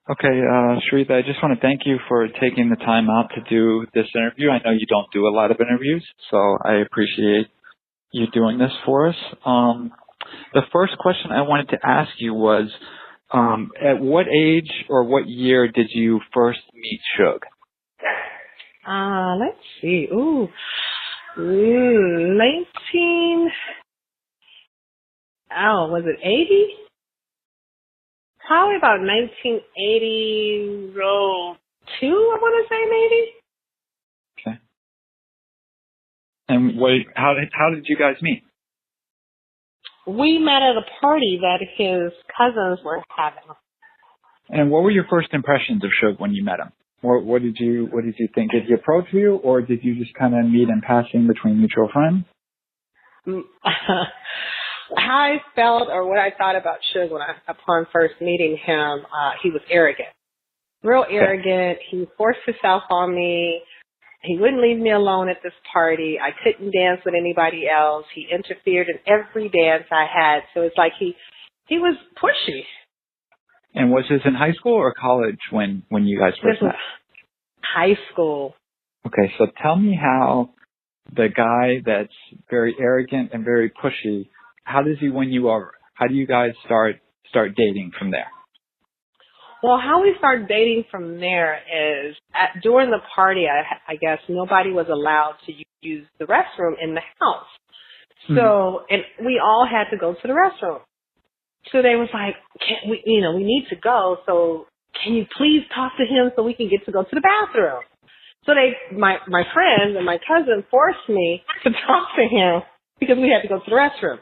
Okay, Sharitha, I just want to thank you for taking the time out to do this interview. I know you don't do a lot of interviews, so I appreciate you doing this for us. The first question I wanted to ask you was, at what age or what year did you first meet Suge? Let's see. 19. Oh, was it 80? Probably about 1982, I want to say maybe. Okay. And how did you guys meet? We met at a party that his cousins were having. And what were your first impressions of Suge when you met him? What did you think? Did he approach you, or did you just kind of meet in passing between mutual friends? How I felt or what I thought about Suge upon first meeting him, he was arrogant. Real arrogant. He forced himself on me. He wouldn't leave me alone at this party. I couldn't dance with anybody else. He interfered in every dance I had. So it's like he was pushy. And was this in high school or college when you guys first met? High school. Okay, so tell me how the guy that's very arrogant and very pushy, how does he win you over? How do you guys start dating from there? Well, how we started dating from there is during the party, I guess nobody was allowed to use the restroom in the house. So, and we all had to go to the restroom. So they was like, we need to go. So can you please talk to him so we can get to go to the bathroom? So my friends and my cousin forced me to talk to him because we had to go to the restroom.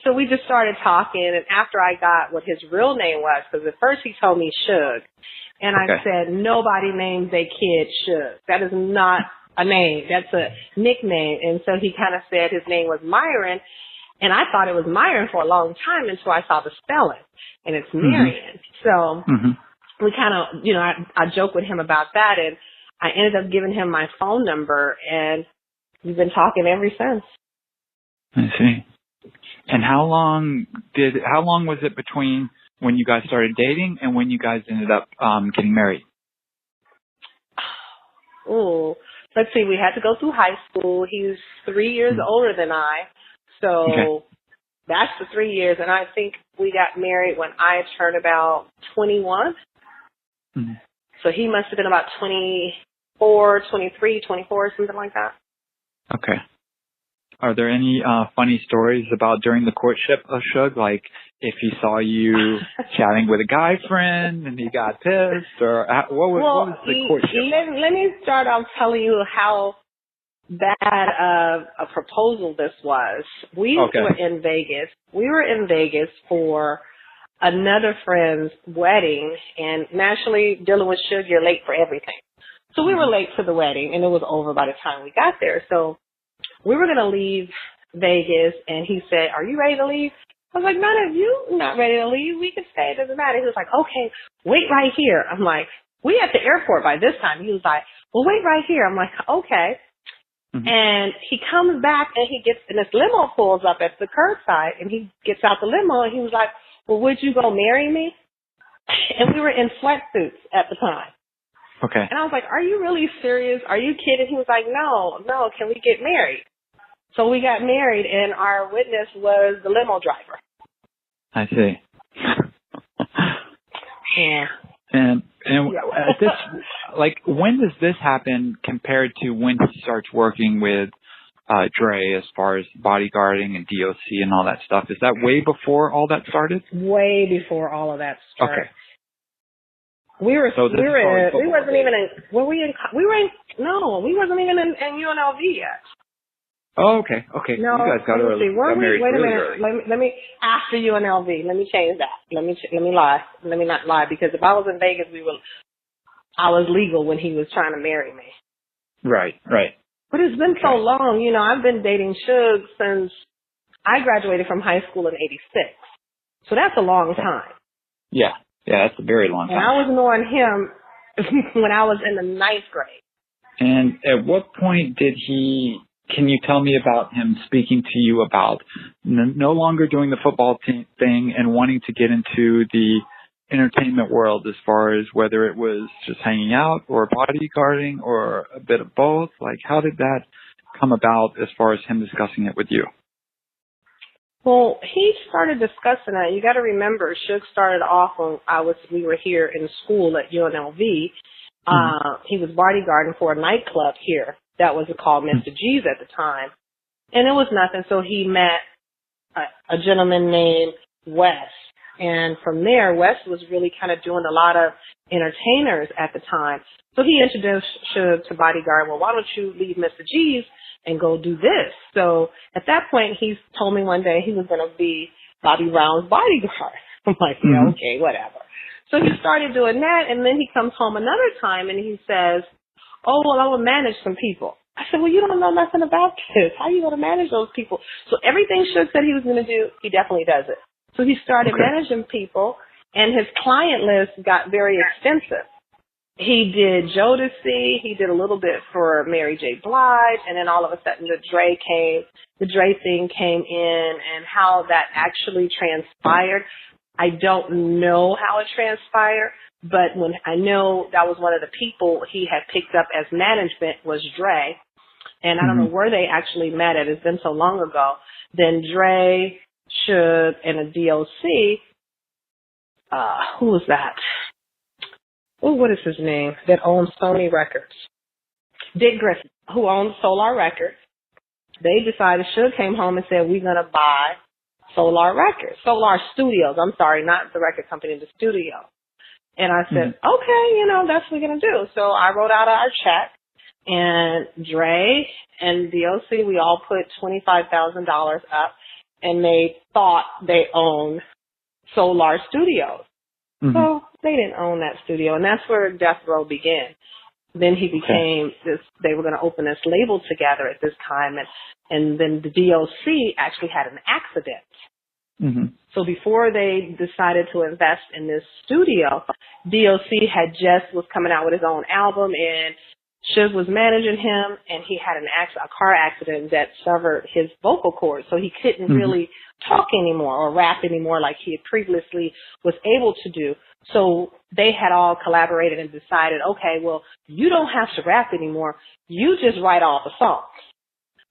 So we just started talking, and after I got what his real name was, because at first he told me Suge, and I said, nobody names a kid Suge. That is not a name. That's a nickname. And so he kind of said his name was Myron, and I thought it was Myron for a long time until I saw the spelling, and it's Marion. So we kind of, I joked with him about that, and I ended up giving him my phone number, and we've been talking ever since. I see. And how long was it between when you guys started dating and when you guys ended up getting married? Oh, let's see. We had to go through high school. He's 3 years older than I. So that's the 3 years. And I think we got married when I turned about 21. So he must have been about 24, 23, 24, something like that. Okay. Are there any funny stories about during the courtship of Suge? Like if he saw you chatting with a guy friend and he got pissed, or what was the courtship? Let me start off telling you how bad of a proposal this was. We were in Vegas. We were in Vegas for another friend's wedding, and naturally, dealing with Suge, you're late for everything. So we were late for the wedding, and it was over by the time we got there. So we were going to leave Vegas, and he said, "Are you ready to leave?" I was like, "None of you not ready to leave. We can stay. It doesn't matter." He was like, "Okay, wait right here." I'm like, we at the airport by this time. He was like, "Well, wait right here." I'm like, "Okay." And he comes back, and this limo pulls up at the curbside, and he gets out the limo, and he was like, "Well, would you go marry me?" And we were in sweatsuits at the time. Okay. And I was like, "Are you really serious? Are you kidding?" He was like, No, can we get married? So we got married, and our witness was the limo driver. I see. Yeah. And at this, like, when does this happen compared to when he starts working with Dre as far as bodyguarding and DOC and all that stuff? Is that way before all that started? Way before all of that started. Okay. We wasn't even in UNLV yet. Oh, okay. No, you guys got married wait a minute. early. Let me after UNLV. Let me change that. Let me lie. Let me not lie, because if I was in Vegas, I was legal when he was trying to marry me. Right. But it's been so long. I've been dating Suge since I graduated from high school in '86. So that's a long time. Yeah, that's a very long time. And I was knowing him when I was in the 9th grade. And at what point can you tell me about him speaking to you about no longer doing the football thing and wanting to get into the entertainment world as far as whether it was just hanging out or bodyguarding or a bit of both? Like, how did that come about as far as him discussing it with you? Well, he started discussing that. You got to remember, Suge started off when we were here in school at UNLV. He was bodyguarding for a nightclub here that was called Mr. G's at the time. And it was nothing. So he met a gentleman named Wes. And from there, Wes was really kind of doing a lot of entertainers at the time. So he introduced Suge to bodyguard. Well, why don't you leave Mr. G's and go do this? So at that point, he told me one day he was going to be Bobby Brown's bodyguard. I'm like, yeah, okay, whatever. So he started doing that, and then he comes home another time, and he says, oh, well, I will manage some people. I said, well, you don't know nothing about this. How are you going to manage those people? So everything Suge said he was going to do, he definitely does it. So he started managing people, and his client list got very extensive. He did Jodeci, he did a little bit for Mary J. Blige, and then all of a sudden the Dre thing came in, and how that actually transpired. I don't know how it transpired, but when I know that was one of the people he had picked up as management was Dre, and I don't know where they actually met at. It's been so long ago. Then Dre, Suge, and a DOC, who was that? Oh, what is his name? That owns Sony Records. Dick Griffin, who owns Solar Records. They decided, Suge came home and said, we're going to buy Solar Records. Solar Studios. I'm sorry, not the record company, the studio. And I said, okay, that's what we're going to do. So I wrote out our check, and Dre and DOC, we all put $25,000 up, and they thought they owned Solar Studios. So they didn't own that studio, and that's where Death Row began. Then he became they were going to open this label together at this time, and then the DOC actually had an accident. So before they decided to invest in this studio, DOC was coming out with his own album, and Suge was managing him, and he had a car accident that severed his vocal cords, so he couldn't really talk anymore or rap anymore like he had previously was able to do. So they had all collaborated and decided, okay, well, you don't have to rap anymore. You just write all the songs.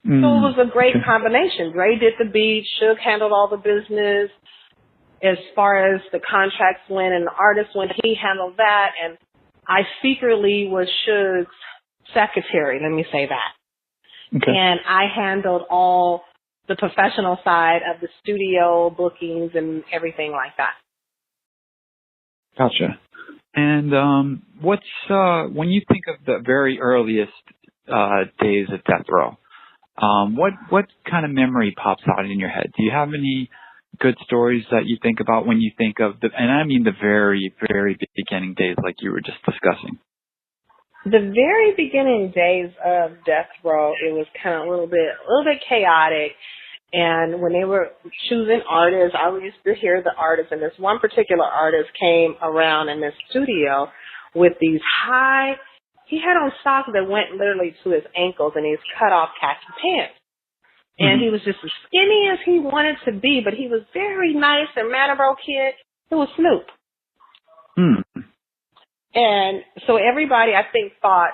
So it was a great combination. Dre did the beat, Suge handled all the business. As far as the contracts went and the artists went, he handled that, and I secretly was Suge's secretary, let me say that. And I handled all the professional side of the studio bookings and everything like that. Gotcha. And what's when you think of the very earliest days at Death Row, what kind of memory pops out in your head? Do you have any good stories that you think about when you think of and I mean the very, very beginning days like you were just discussing? The very beginning days of Death Row, it was kind of a little bit chaotic. And when they were choosing artists, I used to hear the artists, and this one particular artist came around in this studio with these he had on socks that went literally to his ankles and these cut off khaki pants. And he was just as skinny as he wanted to be, but he was very nice and Manabro kid. It was Snoop. And so everybody, I think, thought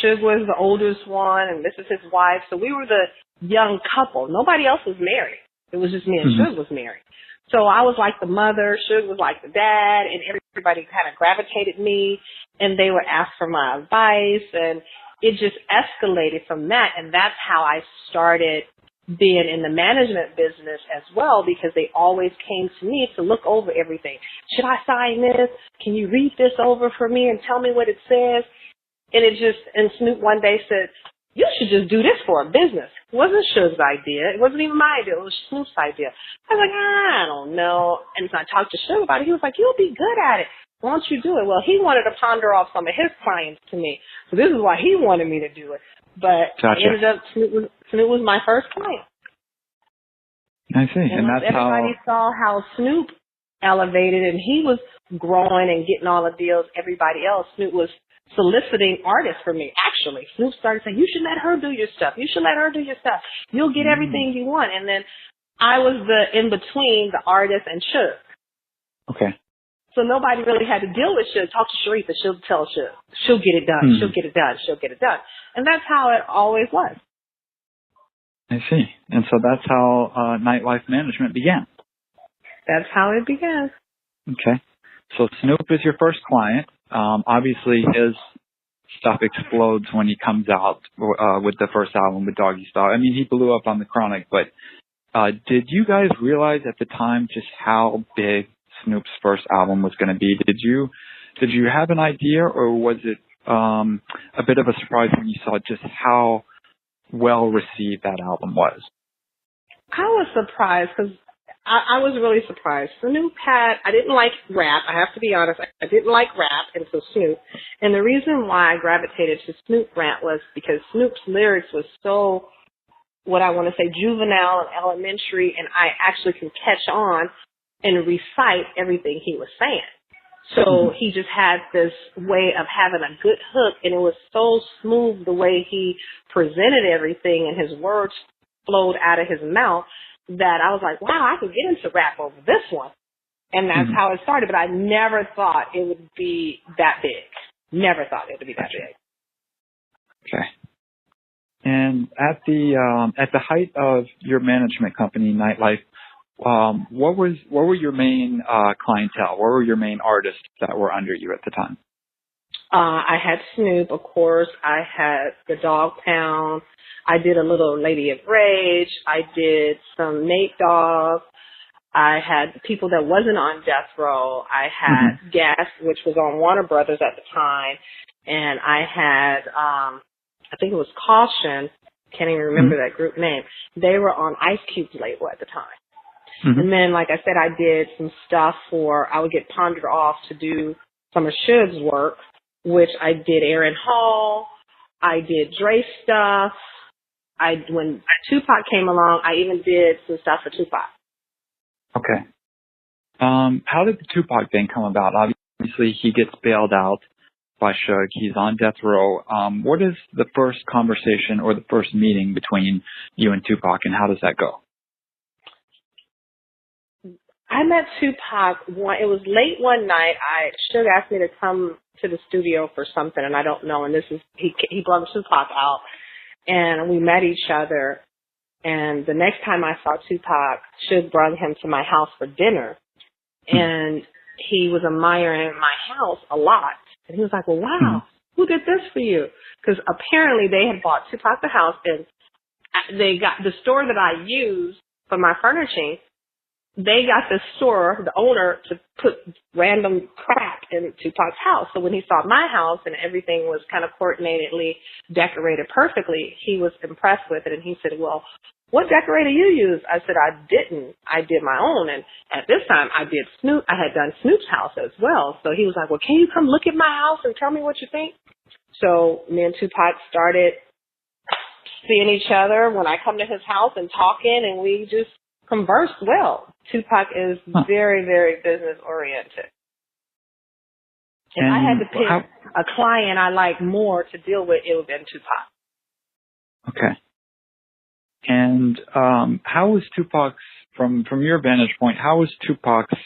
Suge was the oldest one and this is his wife. So we were the young couple. Nobody else was married. It was just me and Suge was married. So I was like the mother, Suge was like the dad, and everybody kind of gravitated me, and they would ask for my advice, and it just escalated from that, and that's how I started being in the management business as well, because they always came to me to look over everything. Should I sign this? Can you read this over for me and tell me what it says? And Snoop one day said, you should just do this for a business. It wasn't Suge's idea. It wasn't even my idea. It was Snoop's idea. I was like, I don't know. And so I talked to Suge about it. He was like, you'll be good at it. Why don't you do it? Well, he wanted to ponder off some of his clients to me. So this is why he wanted me to do it. But ended up, Snoop was my first client. I see. And that's everybody saw how Snoop elevated and he was growing and getting all the deals, everybody else, Snoop was soliciting artists for me. Actually, Snoop started saying, you should let her do your stuff. You should let her do your stuff. You'll get everything you want. And then I was the in between the artist and Suge. Okay. So nobody really had to deal with Suge. Talk to Sharitha. She'll tell Suge. She'll get it done. She'll get it done. She'll get it done. And that's how it always was. I see. And so that's how Nightlife Management began. That's how it began. Okay. So Snoop is your first client. Obviously, his stuff explodes when he comes out with the first album with Doggy Style. I mean, he blew up on the Chronic, but did you guys realize at the time just how big Snoop's first album was going to be? Did you have an idea, or was it a bit of a surprise when you saw just how well received that album was? I was surprised because I was really surprised. Snoop I didn't like rap. I have to be honest. I didn't like rap until Snoop. And the reason why I gravitated to Snoop rap was because Snoop's lyrics was so, what I want to say, juvenile and elementary, and I actually can catch on and recite everything he was saying. So he just had this way of having a good hook, and it was so smooth the way he presented everything, and his words flowed out of his mouth, that I was like, wow, I could get into rap over this one. And that's how it started. But I never thought it would be that big. Never thought it would be that big. Okay. And at the height of your management company, Nightlife, what were your main clientele? What were your main artists that were under you at the time? I had Snoop, of course. I had the Dog Pound. I did a little Lady of Rage. I did some Nate Dogg. I had people that wasn't on Death Row. I had Gas, which was on Warner Brothers at the time. And I had, I think it was Caution. Can't even remember that group name. They were on Ice Cube's label at the time. And then, like I said, I did some stuff I would get pondered off to do some of Suge's work, which I did Aaron Hall. I did Dre stuff. When Tupac came along, I even did some stuff for Tupac. Okay. How did the Tupac thing come about? Obviously, he gets bailed out by Suge. He's on death row. What is the first conversation or the first meeting between you and Tupac, and how does that go? I met Tupac. It was late one night. Suge asked me to come to the studio for something, and I don't know. And he brought Tupac out, and we met each other. And the next time I saw Tupac, Suge brought him to my house for dinner, and he was admiring my house a lot. And he was like, "Well, wow, who did this for you?" Because apparently they had bought Tupac the house, and they got the store that I used for my furnishing. They got the store, the owner, to put random crap in Tupac's house. So when he saw my house and everything was kind of coordinatedly decorated perfectly, he was impressed with it. And he said, "Well, what decorator you use?" I said, "I didn't. I did my own." And at this time, I had done Snoop's house as well. So he was like, "Well, can you come look at my house and tell me what you think?" So me and Tupac started seeing each other when I come to his house and talking, and we just conversed well. Tupac is very, very business oriented. If I had to pick a client I like more to deal with, it would have been Tupac. Okay. And how was Tupac's, from your vantage point, how was Tupac's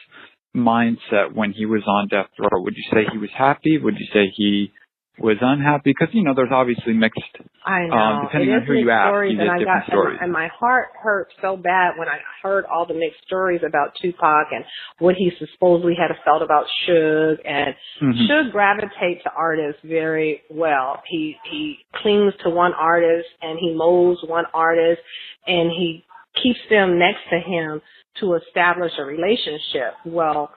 mindset when he was on death row? Would you say he was happy? Would you say he was unhappy? Because, there's obviously mixed, I know. depending on who you ask, you get different stories. And my heart hurt so bad when I heard all the mixed stories about Tupac and what he supposedly had felt about Suge. And Suge gravitates to artists very well. He clings to one artist and he molds one artist and he keeps them next to him to establish a relationship. Well,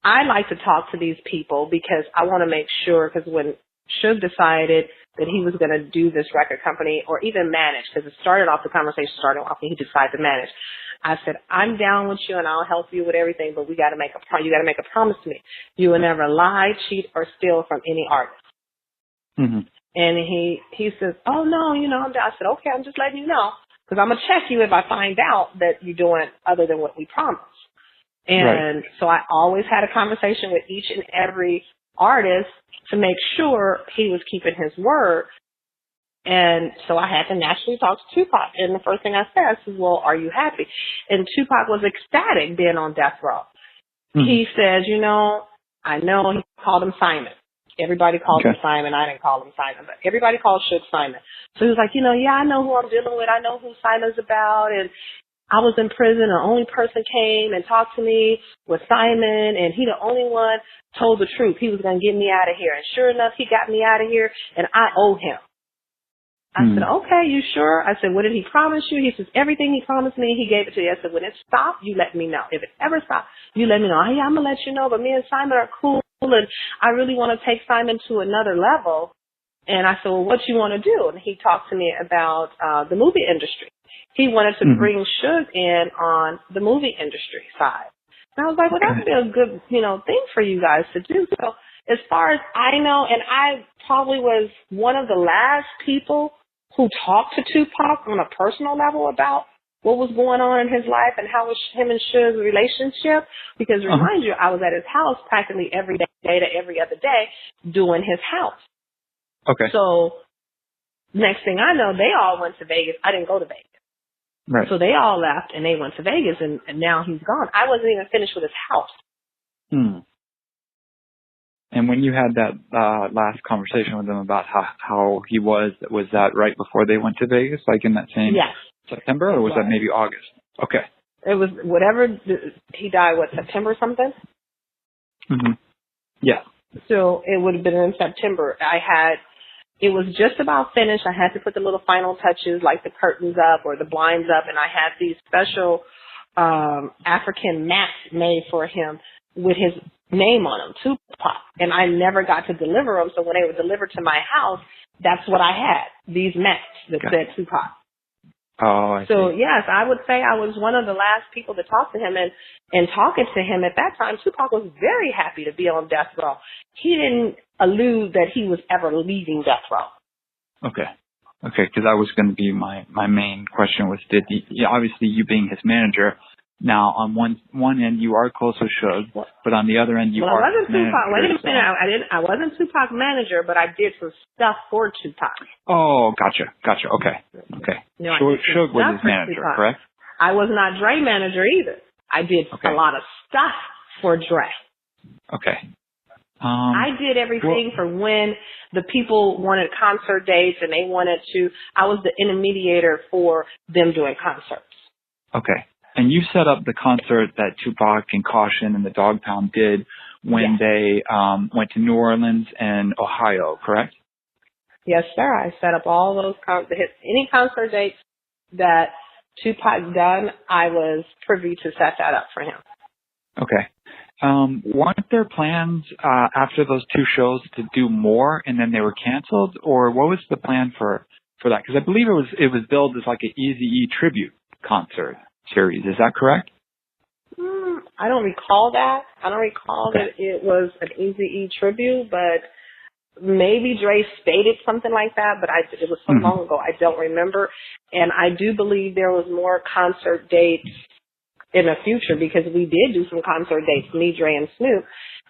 I like to talk to these people because I want to make sure, because when Suge decided that he was going to do this record company or even manage, because the conversation started off when he decided to manage. I said, "I'm down with you and I'll help you with everything, but you got to make a promise to me. You will never lie, cheat, or steal from any artist." And he says, "Oh no, I'm down." I said, "Okay, I'm just letting you know, because I'm going to check you if I find out that you're doing other than what we promised." And so I always had a conversation with each and every artist to make sure he was keeping his word. And so I had to naturally talk to Tupac. And the first thing I said, "Well, are you happy?" And Tupac was ecstatic being on death row. He says, I know he called him Simon. Everybody called him Simon. I didn't call him Simon, but everybody called Suge Simon. So he was like, yeah, I know who I'm dealing with. I know who Simon's about. And I was in prison. The only person came and talked to me was Simon, and he the only one told the truth. He was going to get me out of here. And sure enough, he got me out of here, and I owe him. I said, okay, you sure? I said, what did he promise you? He says, everything he promised me, he gave it to you. I said, when it stopped, you let me know. If it ever stopped, you let me know. Hey, I'm going to let you know, but me and Simon are cool, and I really want to take Simon to another level. And I said, well, what you want to do? And he talked to me about the movie industry. He wanted to bring Suge in on the movie industry side. And I was like, well, that would be a good, thing for you guys to do. So as far as I know, and I probably was one of the last people who talked to Tupac on a personal level about what was going on in his life and how was him and Suge's relationship. Because remind you, I was at his house practically every day to every other day doing his house. Okay. So next thing I know, they all went to Vegas. I didn't go to Vegas. Right. So they all left and they went to Vegas, and now he's gone. I wasn't even finished with his house. And when you had that last conversation with him about how he was that right before they went to Vegas, like in that same September, or was that maybe August? Okay. It was whatever. He died, September something? Yeah. So it would have been in September. It was just about finished. I had to put the little final touches, like the curtains up or the blinds up, and I had these special African mats made for him with his name on them, Tupac. And I never got to deliver them, so when they were delivered to my house, that's what I had, these mats that said Tupac. Oh, I so, see. yes, I would say I was one of the last people to talk to him. And talking to him at that time, Tupac was very happy to be on death row. He didn't allude that he was ever leaving death row. Okay, because that was going to be my main question was, obviously you being his manager, now on one end you are close with Suge, but on the other end you are I wasn't his Tupac. Wait a manager. minute, I wasn't Tupac manager, but I did some stuff for Tupac. Oh, gotcha. Okay. No, Suge was his manager, Tupac. correct? I was not Dre manager either. I did a lot of stuff for Dre. Okay. I did everything for when the people wanted concert dates and they wanted to. I was the intermediator for them doing concerts. Okay. And you set up the concert that Tupac and Caution and the Dog Pound did when they went to New Orleans and Ohio, correct? Yes, sir. I set up all those any concert dates that Tupac done. I was privy to set that up for him. Okay. Weren't there plans after those two shows to do more, and then they were canceled, or what was the plan for that? Because I believe it was billed as like an Eazy-E tribute concert series. Is that correct? I don't recall that. I don't recall that it was an Eazy-E tribute, but maybe Dre stated something like that, but it was so long ago, I don't remember. And I do believe there was more concert dates in the future because we did do some concert dates. Me, Dre, and Snoop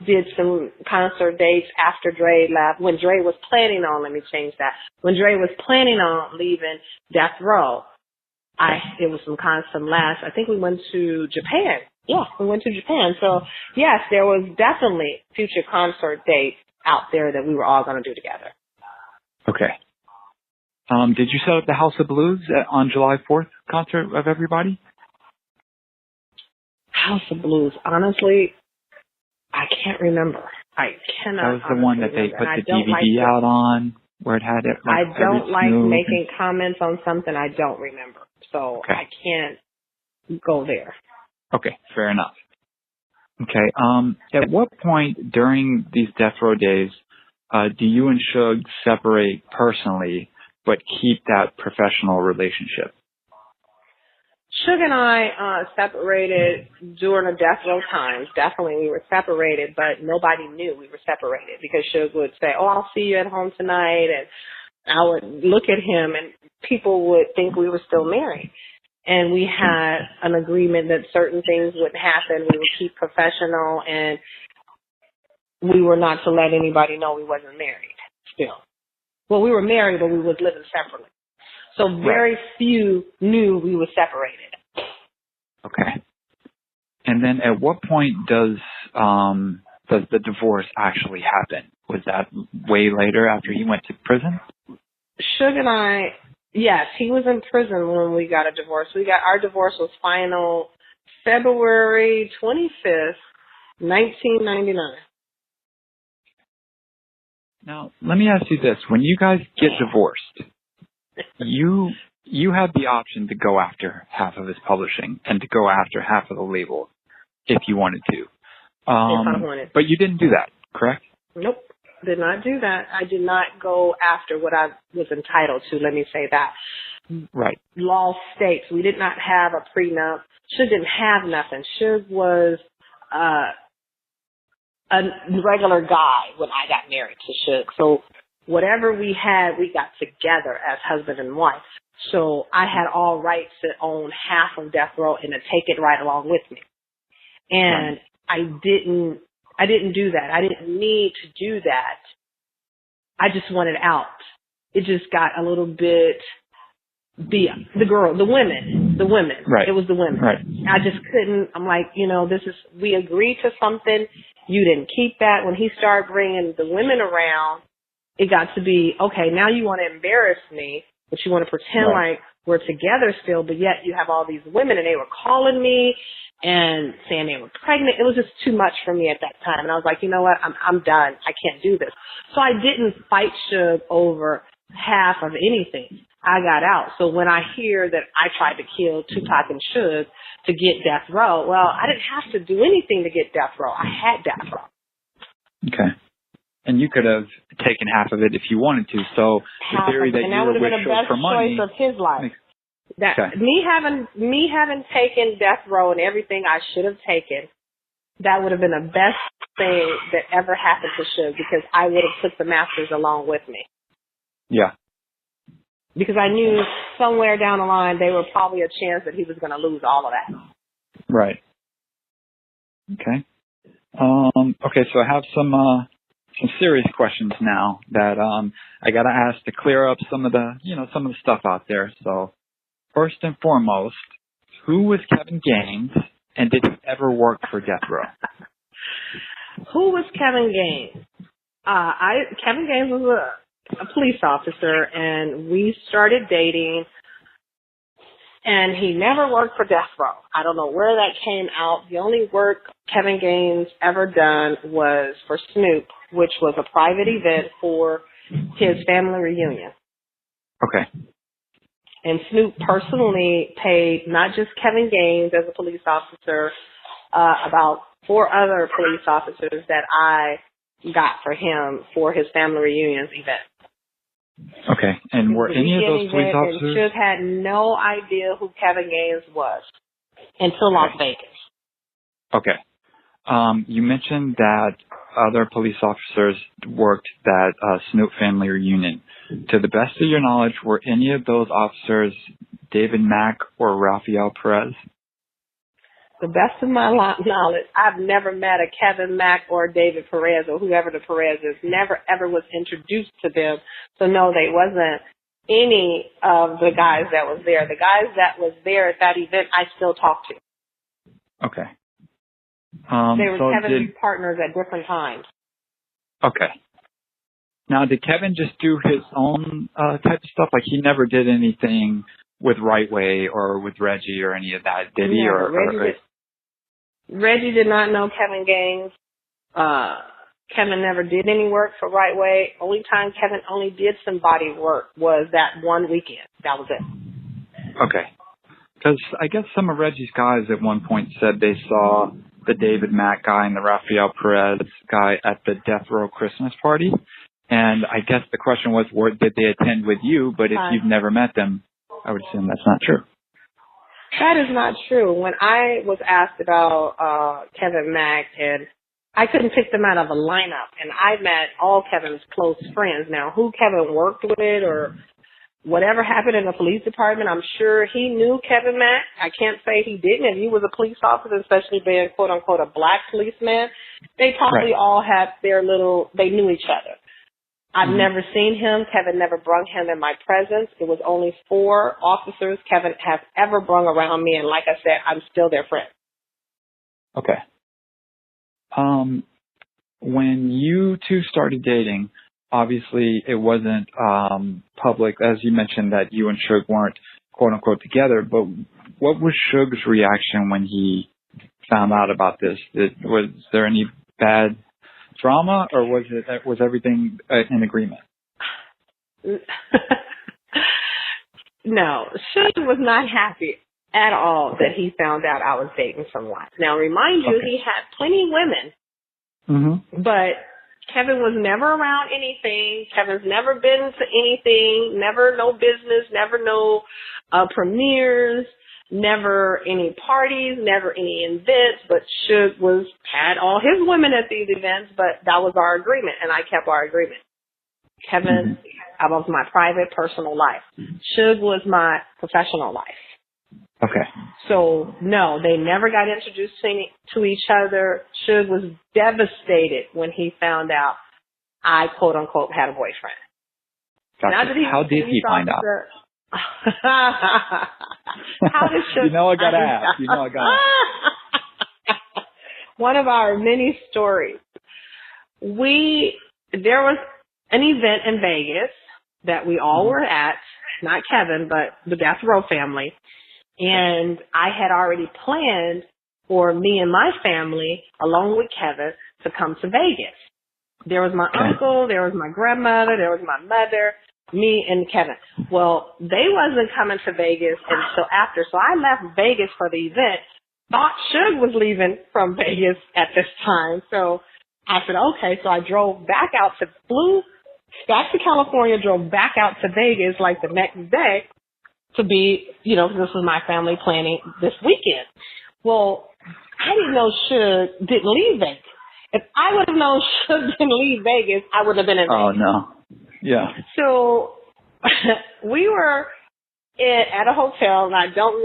did some concert dates after Dre left. When Dre was planning on, when Dre was planning on leaving Death Row, it was I think we went to Japan. Yeah, we went to Japan. So, yes, there was definitely future concert dates out there that we were all going to do together. Okay. Did you set up the House of Blues on July 4th concert of everybody? House of Blues. Honestly, I can't remember. I cannot. That was the one that they put the DVD out on, where it had it. I don't like making comments on something I don't remember, so I can't go there. Okay, fair enough. Okay. At what point during these death row days do you and Suge separate personally, but keep that professional relationship? Suge and I separated during the death row times. Definitely we were separated, but nobody knew we were separated because Suge would say, oh, I'll see you at home tonight. And I would look at him and people would think we were still married. And we had an agreement that certain things wouldn't happen. We would keep professional and we were not to let anybody know we wasn't married still. Well, we were married, but we was living separately. So very few knew we were separated. Okay. And then at what point does does the divorce actually happen? Was that way later after he went to prison? Suge and I, yes, he was in prison when we got a divorce. Our divorce was final February 25th, 1999. Now, let me ask you this. When you guys get divorced, you have the option to go after half of his publishing and to go after half of the label if you wanted to. If I wanted. But you didn't do that, correct? Nope, did not do that. I did not go after what I was entitled to, let me say that. Right. Law states we did not have a prenup. Suge didn't have nothing. Suge was a regular guy when I got married to Suge. So whatever we had, we got together as husband and wife. So I had all rights to own half of Death Row and to take it right along with me. And I didn't do that. I didn't need to do that. I just wanted out. It just got a little bit, the women. Right. It was the women. Right. I just couldn't, I'm like, we agreed to something. You didn't keep that. When he started bringing the women around, it got to be, okay, now you want to embarrass me, but you want to pretend like we're together still, but yet you have all these women, and they were calling me and saying they were pregnant. It was just too much for me at that time. And I was like, you know what? I'm done. I can't do this. So I didn't fight Suge over half of anything. I got out. So when I hear that I tried to kill 2Pac and Suge to get Death Row, well, I didn't have to do anything to get Death Row. I had Death Row. Okay. And you could have taken half of it if you wanted to. So the theory that you were with Suge for money, that would have been the best choice of his life. Me having taken Death Row and everything I should have taken, that would have been the best thing that ever happened to Suge, because I would have took the Masters along with me. Yeah. Because I knew somewhere down the line there was probably a chance that he was going to lose all of that. Right. Okay. Okay, so I have some serious questions now that I got to ask to clear up some of the stuff out there. So first and foremost, who was Kevin Gaines, and did he ever work for Death Row? Who was Kevin Gaines? Kevin Gaines was a police officer, and we started dating, and he never worked for Death Row. I don't know where that came out. The only work Kevin Gaines ever done was for Snoop, which was a private event for his family reunion. Okay. And Snoop personally paid not just Kevin Gaines as a police officer, about 4 other police officers that I got for him for his family reunions event. Okay. And were any of those police officers? And Suge had no idea who Kevin Gaines was until Las Vegas. Okay. You mentioned that other police officers worked that Snoop family reunion. To the best of your knowledge, were any of those officers David Mack or Rafael Perez? The best of my knowledge, I've never met a Kevin Mack or David Perez or whoever the Perez is. Never, ever was introduced to them. So, no, they wasn't any of the guys that was there. The guys that was there at that event, I still talk to. Okay. They were Kevin's partners at different times. Okay. Now, did Kevin just do his own type of stuff? Like, he never did anything with Right Way or with Reggie or any of that, did he? Reggie did not know Kevin Gaines. Kevin never did any work for Right Way. Only time Kevin only did some body work was that one weekend. That was it. Okay. Because I guess some of Reggie's guys at one point said they saw the David Mack guy and the Rafael Perez guy at the Death Row Christmas party. And I guess the question was, did they attend with you? But if you've never met them, I would assume that's not true. That is not true. When I was asked about Kevin Mack, and I couldn't pick them out of a lineup, and I met all Kevin's close friends. Now, who Kevin worked with or whatever happened in the police department, I'm sure he knew Kevin Mack. I can't say he didn't. If he was a police officer, especially being, quote-unquote, a black policeman, they probably all had they knew each other. I've never seen him. Kevin never brung him in my presence. It was only 4 officers Kevin has ever brung around me, and like I said, I'm still their friend. Okay. when you two started dating, obviously it wasn't public, as you mentioned that you and Suge weren't quote unquote together. But what was Suge's reaction when he found out about this? Was there any bad drama, or was everything in agreement? No, Suge was not happy at all that he found out I was dating someone. Now, remind you, he had plenty of women, but Kevin was never around anything. Kevin's never been to anything, never no business, never no premieres, never any parties, never any events. But Suge had all his women at these events, but that was our agreement, and I kept our agreement. Kevin, I was my private, personal life. Suge was my professional life. Okay. So, no, they never got introduced to each other. Suge was devastated when he found out I, quote unquote, had a boyfriend. Gotcha. How did he find out? How did Suge? I got to ask. One of our many stories. There was an event in Vegas that we all were at, not Kevin, but the Death Row family. And I had already planned for me and my family, along with Kevin, to come to Vegas. There was my uncle, there was my grandmother, there was my mother, me and Kevin. Well, they wasn't coming to Vegas until after, so I left Vegas for the event. Thought Suge was leaving from Vegas at this time, so I said, okay. So I flew back to California, drove back out to Vegas like the next day to be, this was my family planning this weekend. Well, I didn't know Suge didn't leave Vegas. If I would have known Suge didn't leave Vegas, I wouldn't have been in Vegas. Oh, no. Yeah. So we were at a hotel, and I don't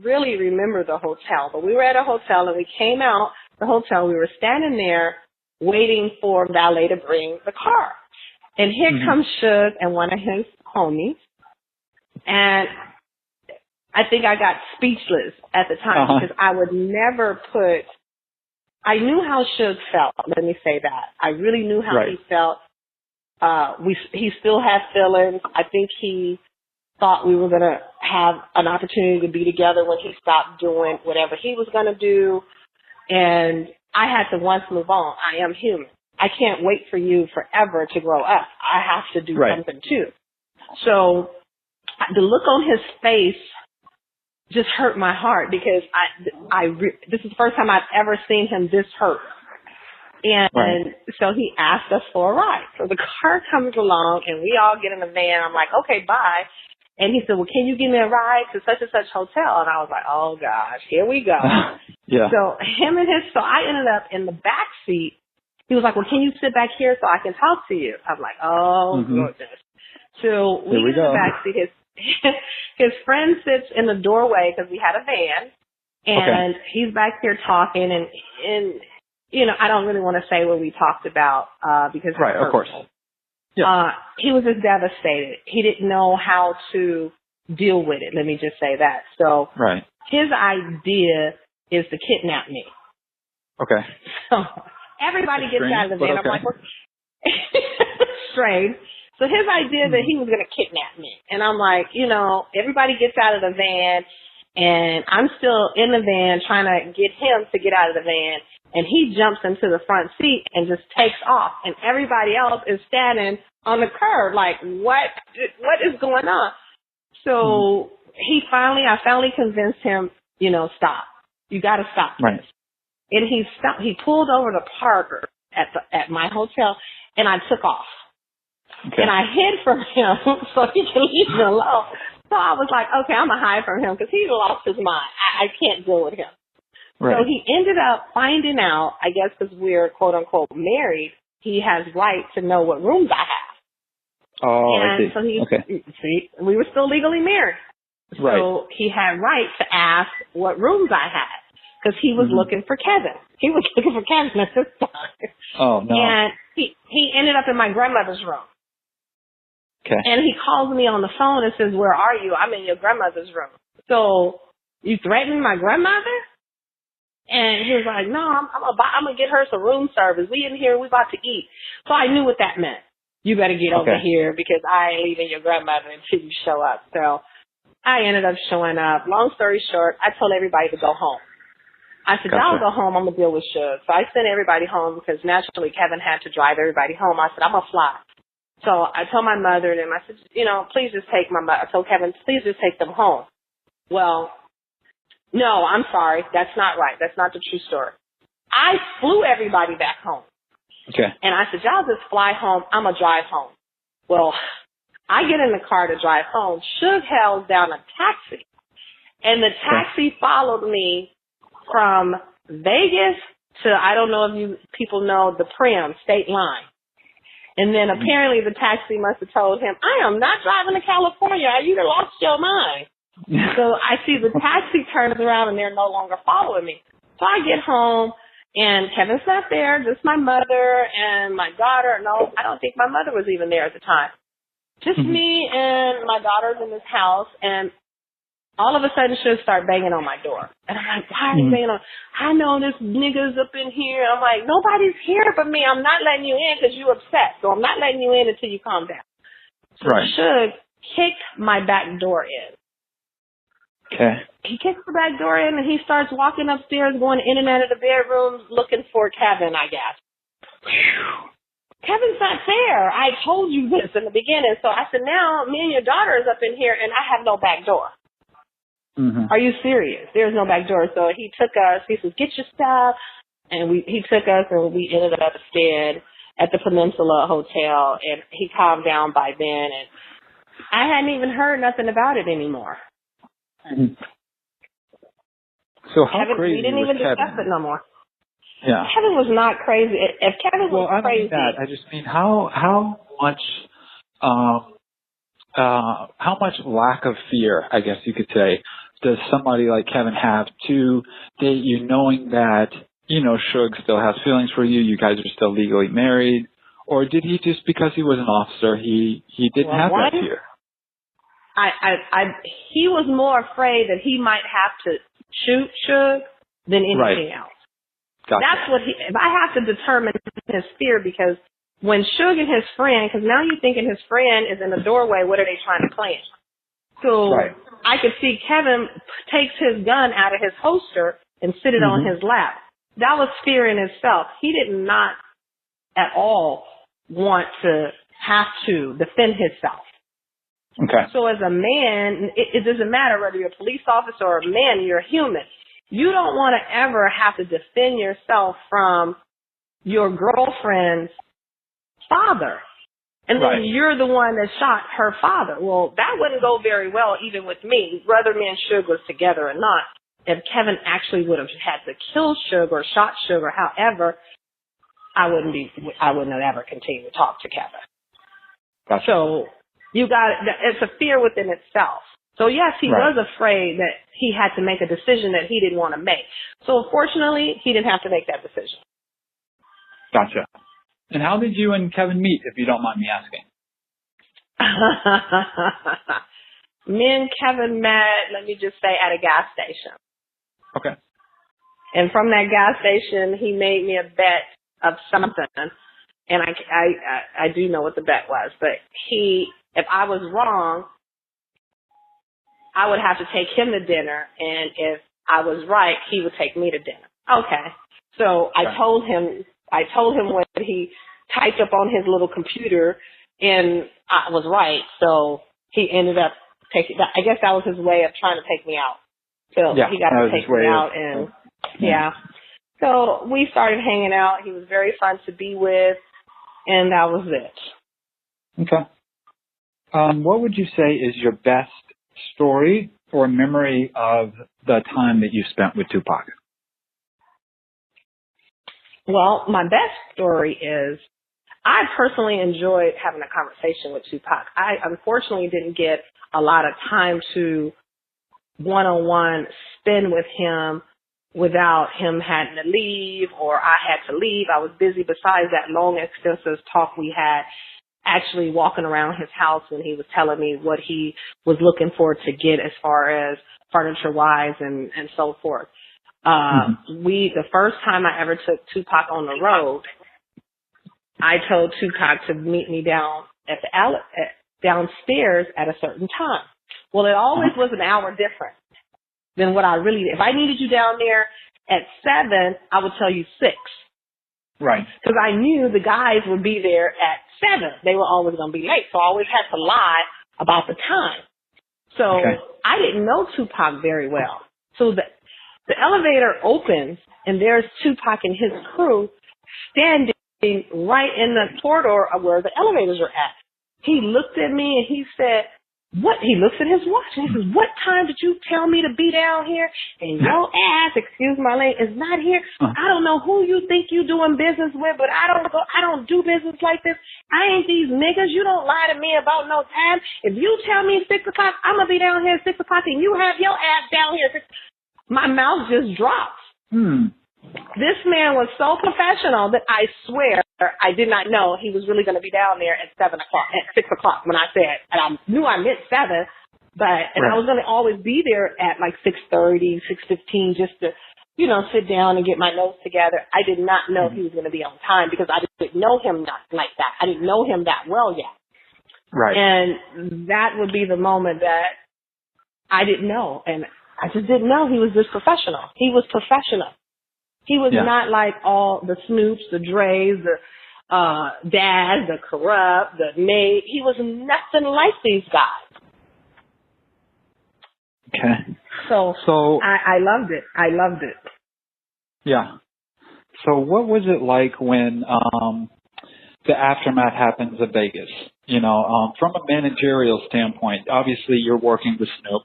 really remember the hotel, but we were at a hotel, and we came out the hotel. We were standing there waiting for valet to bring the car. And here comes Suge and one of his homies. And I think I got speechless at the time because I would never I knew how Suge felt. Let me say that. I really knew how he felt. He still had feelings. I think he thought we were going to have an opportunity to be together when he stopped doing whatever he was going to do. And I had to once move on. I am human. I can't wait for you forever to grow up. I have to do something too. So the look on his face just hurt my heart because this is the first time I've ever seen him this hurt. And so he asked us for a ride. So the car comes along and we all get in the van. I'm like, okay, bye. And he said, well, can you give me a ride to such and such hotel? And I was like, oh gosh, here we go. So I ended up in the back seat. He was like, well, can you sit back here so I can talk to you? I'm like, oh goodness. So we get in the back seat. His friend sits in the doorway because we had a van, and he's back here talking, and I don't really want to say what we talked about because of course. Yeah. He was just devastated. He didn't know how to deal with it. Let me just say that. So his idea is to kidnap me. Okay. So everybody gets out of the van. I'm like, strange. So his idea that he was going to kidnap me. And I'm like, everybody gets out of the van, and I'm still in the van trying to get him to get out of the van. And he jumps into the front seat and just takes off. And everybody else is standing on the curb like, what is going on? So I finally convinced him, stop. You got to stop this. And he stopped. He pulled over the Parker at my hotel, and I took off. And I hid from him so he could leave me alone. So I was like, okay, I'm going to hide from him because he lost his mind. I can't deal with him. So he ended up finding out, I guess because we're, quote unquote, married, he has right to know what rooms I have. Oh, and I see. So we were still legally married. So he had right to ask what rooms I had because he was looking for Kevin. He was looking for Kevin at this time. Oh, no. And he ended up in my grandmother's room. Okay. And he calls me on the phone and says, where are you? I'm in your grandmother's room. So you threatened my grandmother? And he was like, no, I'm going to get her some room service. We in here, we about to eat. So I knew what that meant. You better get over here because I ain't leaving your grandmother until you show up. So I ended up showing up. Long story short, I told everybody to go home. I said, y'all go home. I'm going to deal with Suge. So I sent everybody home because naturally Kevin had to drive everybody home. I said, I'm going to fly. So I told my mother and them, I said, please just take I told Kevin, please just take them home. Well, no, I'm sorry. That's not right. That's not the true story. I flew everybody back home. Okay. And I said, y'all just fly home. I'm going to drive home. Well, I get in the car to drive home. Suge held down a taxi. And the taxi followed me from Vegas to, I don't know if you people know, the Prim state line. And then apparently the taxi must have told him, I am not driving to California. You done lost your mind. So I see the taxi turns around and they're no longer following me. So I get home and Kevin's not there, just my mother and my daughter. No, I don't think my mother was even there at the time. Just me and my daughter's in this house, and all of a sudden she'll start banging on my door. And I'm like, why are you banging on? I know this nigga's up in here. I'm like, nobody's here but me. I'm not letting you in because you upset. So I'm not letting you in until you calm down. So Suge kicked my back door in. Okay. He kicks the back door in and he starts walking upstairs, going in and out of the bedrooms, looking for Kevin, I guess. Kevin's not there. I told you this in the beginning. So I said, now me and your daughter is up in here and I have no back door. Are you serious? There's no back door. So he took us. He says, get your stuff. And he took us and we ended up staying at the Peninsula Hotel. And he calmed down by then. And I hadn't even heard nothing about it anymore. So how crazy we didn't was even discuss Kevin? it no more. Yeah. Kevin was not crazy. If Kevin was crazy, I just mean how much lack of fear, I guess you could say, does somebody like Kevin have to date you, knowing that Suge still has feelings for you? You guys are still legally married, or did he just because he was an officer he didn't have that fear? He was more afraid that he might have to shoot Suge than anything else. Gotcha. That's what if I have to determine his fear, because when Suge and his friend, because now you're thinking his friend is in the doorway, what are they trying to plan? So I could see Kevin takes his gun out of his holster and sit it on his lap. That was fear in itself. He did not at all want to have to defend himself. Okay. So as a man, it doesn't matter whether you're a police officer or a man, you're a human. You don't want to ever have to defend yourself from your girlfriend's father. And then you're the one that shot her father. Well, that wouldn't go very well even with me, whether me and Suge was together or not. If Kevin actually would have had to kill Suge or shot Suge or however, I wouldn't have ever continued to talk to Kevin. Gotcha. So it's a fear within itself. So yes, he was afraid that he had to make a decision that he didn't want to make. So fortunately, he didn't have to make that decision. Gotcha. And how did you and Kevin meet, if you don't mind me asking? Me and Kevin met, let me just say, at a gas station. Okay. And from that gas station, he made me a bet of something. And I do know what the bet was. But if I was wrong, I would have to take him to dinner. And if I was right, he would take me to dinner. Okay. So I told him what he typed up on his little computer, and I was right. So he ended up taking, I guess that was his way of trying to take me out. So he got to take me out, and so we started hanging out. He was very fun to be with, and that was it. Okay. What would you say is your best story or memory of the time that you spent with Tupac? Well, my best story is I personally enjoyed having a conversation with Tupac. I unfortunately didn't get a lot of time to one-on-one spend with him without him having to leave or I had to leave. I was busy besides that long, extensive talk we had, actually walking around his house when he was telling me what he was looking for to get as far as furniture-wise and so forth. The first time I ever took Tupac on the road, I told Tupac to meet me down at downstairs at a certain time. Well, it always was an hour different than what I really did. If I needed you down there at 7, I would tell you 6. Right. Because I knew the guys would be there at 7. They were always going to be late, so I always had to lie about the time. So I didn't know Tupac very well. So the elevator opens, and there's Tupac and his crew standing right in the corridor of where the elevators are at. He looked at me and he said, "What?" He looks at his watch and he says, "What time did you tell me to be down here? And your ass, excuse my language, is not here. I don't know who you think you doing business with, but I don't do business like this. I ain't these niggas. You don't lie to me about no time. If you tell me 6 o'clock, I'm gonna be down here at 6 o'clock, and you have your ass down here at 6." My mouth just dropped. This man was so professional that I swear I did not know he was really going to be down there at 7 o'clock, at 6 o'clock when I said, and I knew I meant 7, and I was going to always be there at like 6:30, 6:15 just to, sit down and get my notes together. I did not know he was going to be on time because I didn't know him not like that. I didn't know him that well yet. Right. And that would be the moment that I didn't know. And I just didn't know he was this professional. He was professional. He was not like all the Snoops, the Dre's, the Daz, the Corrupt, the Nate. He was nothing like these guys. Okay. So I loved it. I loved it. Yeah. So what was it like when the aftermath happens in Vegas? From a managerial standpoint, obviously you're working with Snoop.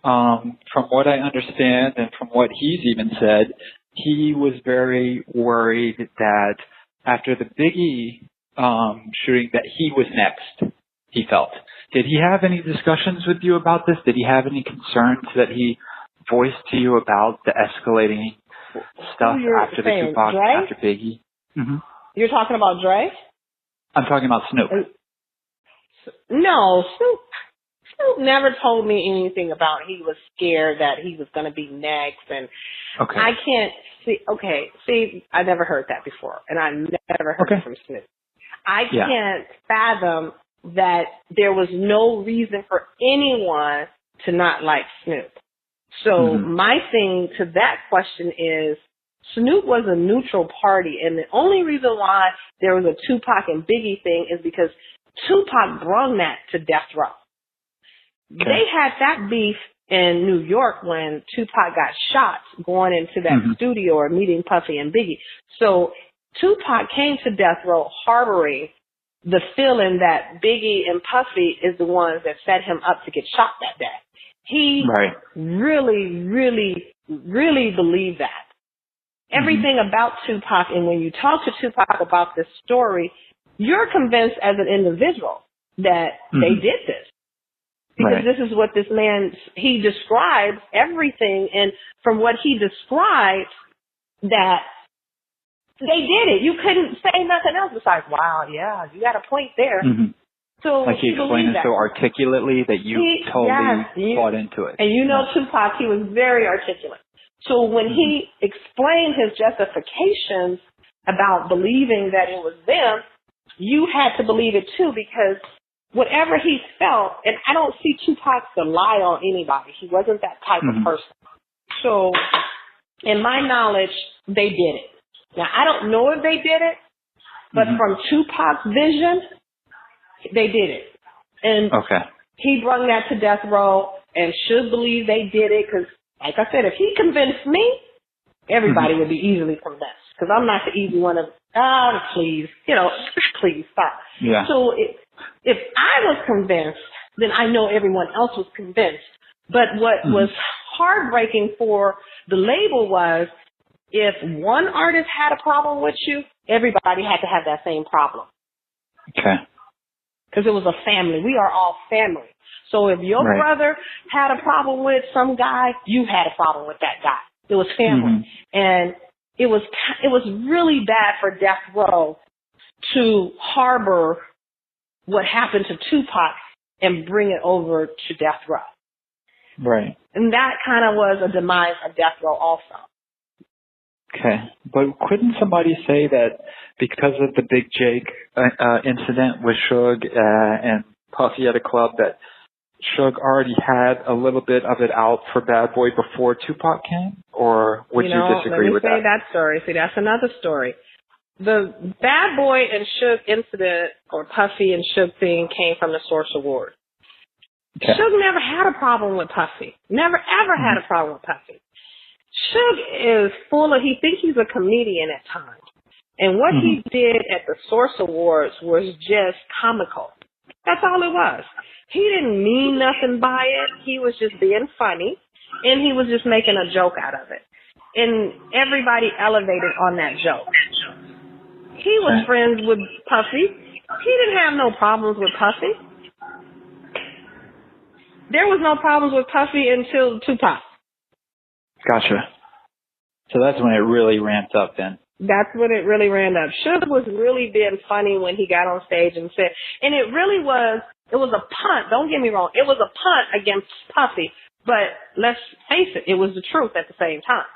From what I understand and from what he's even said, he was very worried that after the Biggie shooting that he was next, he felt. Did he have any discussions with you about this? Did he have any concerns that he voiced to you about the escalating stuff after the Tupac, after Biggie? Mm-hmm. You're talking about Dre? I'm talking about Snoop. No, Snoop never told me anything about he was scared that he was going to be next. And I can't see, I never heard that before. And I never heard it from Snoop. I can't fathom that there was no reason for anyone to not like Snoop. So my thing to that question is Snoop was a neutral party. And the only reason why there was a Tupac and Biggie thing is because Tupac brung that to death row. They had that beef in New York when Tupac got shot going into that studio or meeting Puffy and Biggie. So Tupac came to death row harboring the feeling that Biggie and Puffy is the ones that set him up to get shot that day. He really, really, really believed that. Everything about Tupac, and when you talk to Tupac about this story, you're convinced as an individual that they did this. Because this is what this man, he describes everything, and from what he described, that they did it. You couldn't say nothing else besides, wow, yeah, you got a point there. So like he explained it so articulately that you totally bought into it. And Tupac, he was very articulate. So when he explained his justifications about believing that it was them, you had to believe it too, because whatever he felt, and I don't see Tupac to lie on anybody. He wasn't that type of person. So, in my knowledge, they did it. Now, I don't know if they did it, but from Tupac's vision, they did it. And he brought that to death row and should believe they did it because, like I said, if he convinced me, everybody would be easily convinced. Because I'm not the easy one of, please, please stop. Yeah. So, if I was convinced, then I know everyone else was convinced. But what was heartbreaking for the label was if one artist had a problem with you, everybody had to have that same problem. Okay. Because it was a family. We are all family. So if your brother had a problem with some guy, you had a problem with that guy. It was family. And it was really bad for Death Row to harbor what happened to Tupac and bring it over to Death Row. Right. And that kind of was a demise of death row also. Okay. But couldn't somebody say that because of the Big Jake incident with Suge and Puffy at a club, that Suge already had a little bit of it out for Bad Boy before Tupac came? Or would you disagree with that? Let me say that story. See, that's another story. The Bad Boy and Suge incident, or Puffy and Suge thing, came from the Source Award. Okay. Suge never had a problem with Puffy. Never, ever had a problem with Puffy. Suge is he thinks he's a comedian at times. And what he did at the Source Awards was just comical. That's all it was. He didn't mean nothing by it. He was just being funny, and he was just making a joke out of it. And everybody elevated on that joke. He was friends with Puffy. He didn't have no problems with Puffy. There was no problems with Puffy until Tupac. Gotcha. So that's when it really ramped up then. That's when it really ramped up. Suge was really being funny when he got on stage and said, and it was a punt, don't get me wrong, it was a punt against Puffy, but let's face it, it was the truth at the same time.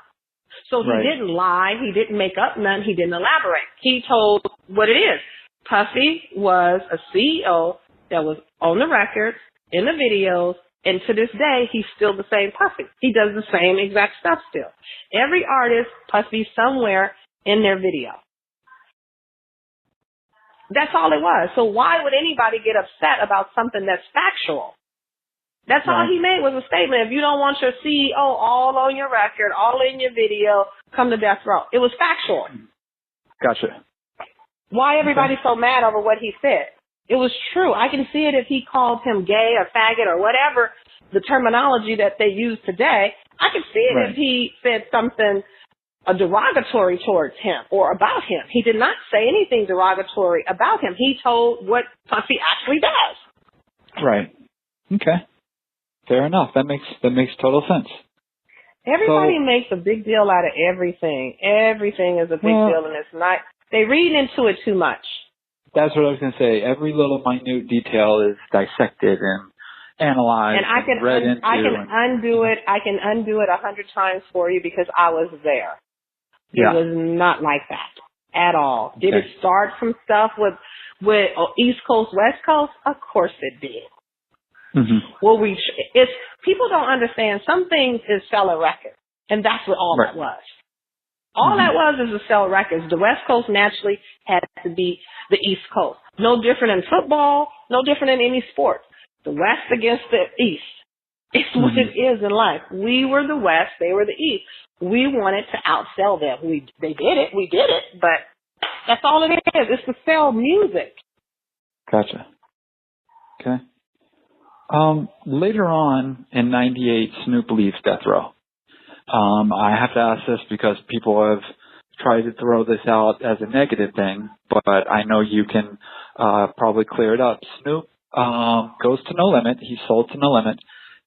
So he didn't lie, he didn't make up none, he didn't elaborate. He told what it is. Puffy was a CEO that was on the records, in the videos, and to this day, he's still the same Puffy. He does the same exact stuff still. Every artist, Puffy somewhere in their video. That's all it was. So why would anybody get upset about something that's factual? That's all he made was a statement. If you don't want your CEO all on your record, all in your video, come to death row. It was factual. Gotcha. Why everybody so mad over what he said? It was true. I can see it if he called him gay or faggot or whatever the terminology that they use today. I can see it if he said something derogatory towards him or about him. He did not say anything derogatory about him. He told what Puffy actually does. Right. Okay. Fair enough. That makes total sense. Everybody makes a big deal out of everything. Everything is a big deal, and it's not. They read into it too much. That's what I was going to say. Every little minute detail is dissected and analyzed and I can read into. I can undo it. I can undo it 100 times for you because I was there. It was not like that at all. Did it start from stuff with East Coast, West Coast? Of course it did. Well, people don't understand. Some things is sell a record, and that's what all that was. All that was is to sell records. The West Coast naturally had to be the East Coast. No different in football, no different in any sport. The West against the East. It's what it is in life. We were the West, they were the East. We wanted to outsell them. They did it, we did it, but that's all it is. It's to sell music. Gotcha. Okay. Later on in '98, Snoop leaves Death Row. I have to ask this because people have tried to throw this out as a negative thing, but I know you can probably clear it up. Snoop goes to No Limit. He's sold to No Limit.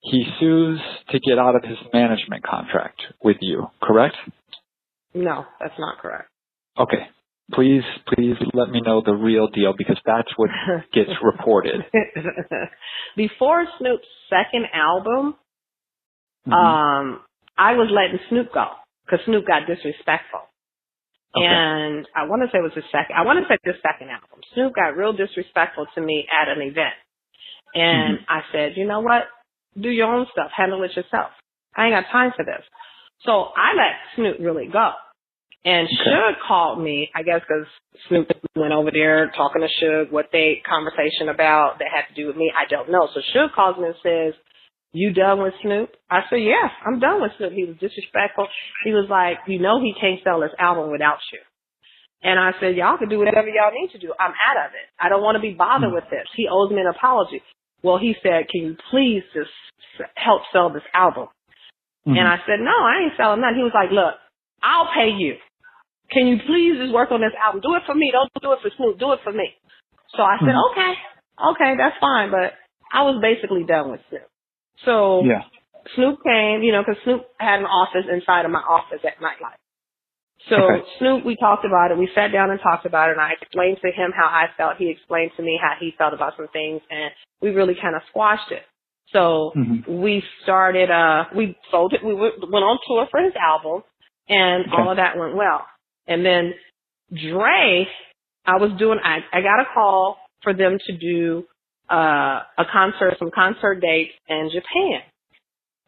He sues to get out of his management contract with you, correct? No, that's not correct. Okay. Please let me know the real deal because that's what gets reported. Before Snoop's second album, I was letting Snoop go because Snoop got disrespectful. Okay. And I want to say it was his second album. Snoop got real disrespectful to me at an event. And I said, you know what? Do your own stuff. Handle it yourself. I ain't got time for this. So I let Snoop really go. And Suge called me, I guess because Snoop went over there talking to Suge, what they conversation about that had to do with me, I don't know. So Suge calls me and says, you done with Snoop? I said, yeah, I'm done with Snoop. He was disrespectful. He was like, you know he can't sell his album without you. And I said, y'all can do whatever y'all need to do. I'm out of it. I don't want to be bothered with this. He owes me an apology. Well, he said, can you please just help sell this album? And I said, no, I ain't selling nothing. He was like, look, I'll pay you. Can you please just work on this album? Do it for me. Don't do it for Snoop. Do it for me. So I said, okay, that's fine. But I was basically done with Snoop. So Snoop came, because Snoop had an office inside of my office at Nightlife. So Snoop, we talked about it. We sat down and talked about it, and I explained to him how I felt. He explained to me how he felt about some things, and we really kind of squashed it. So we started, we sold it. We went on tour for his album, and all of that went well. And then Dre, I got a call for them to do some concert dates in Japan.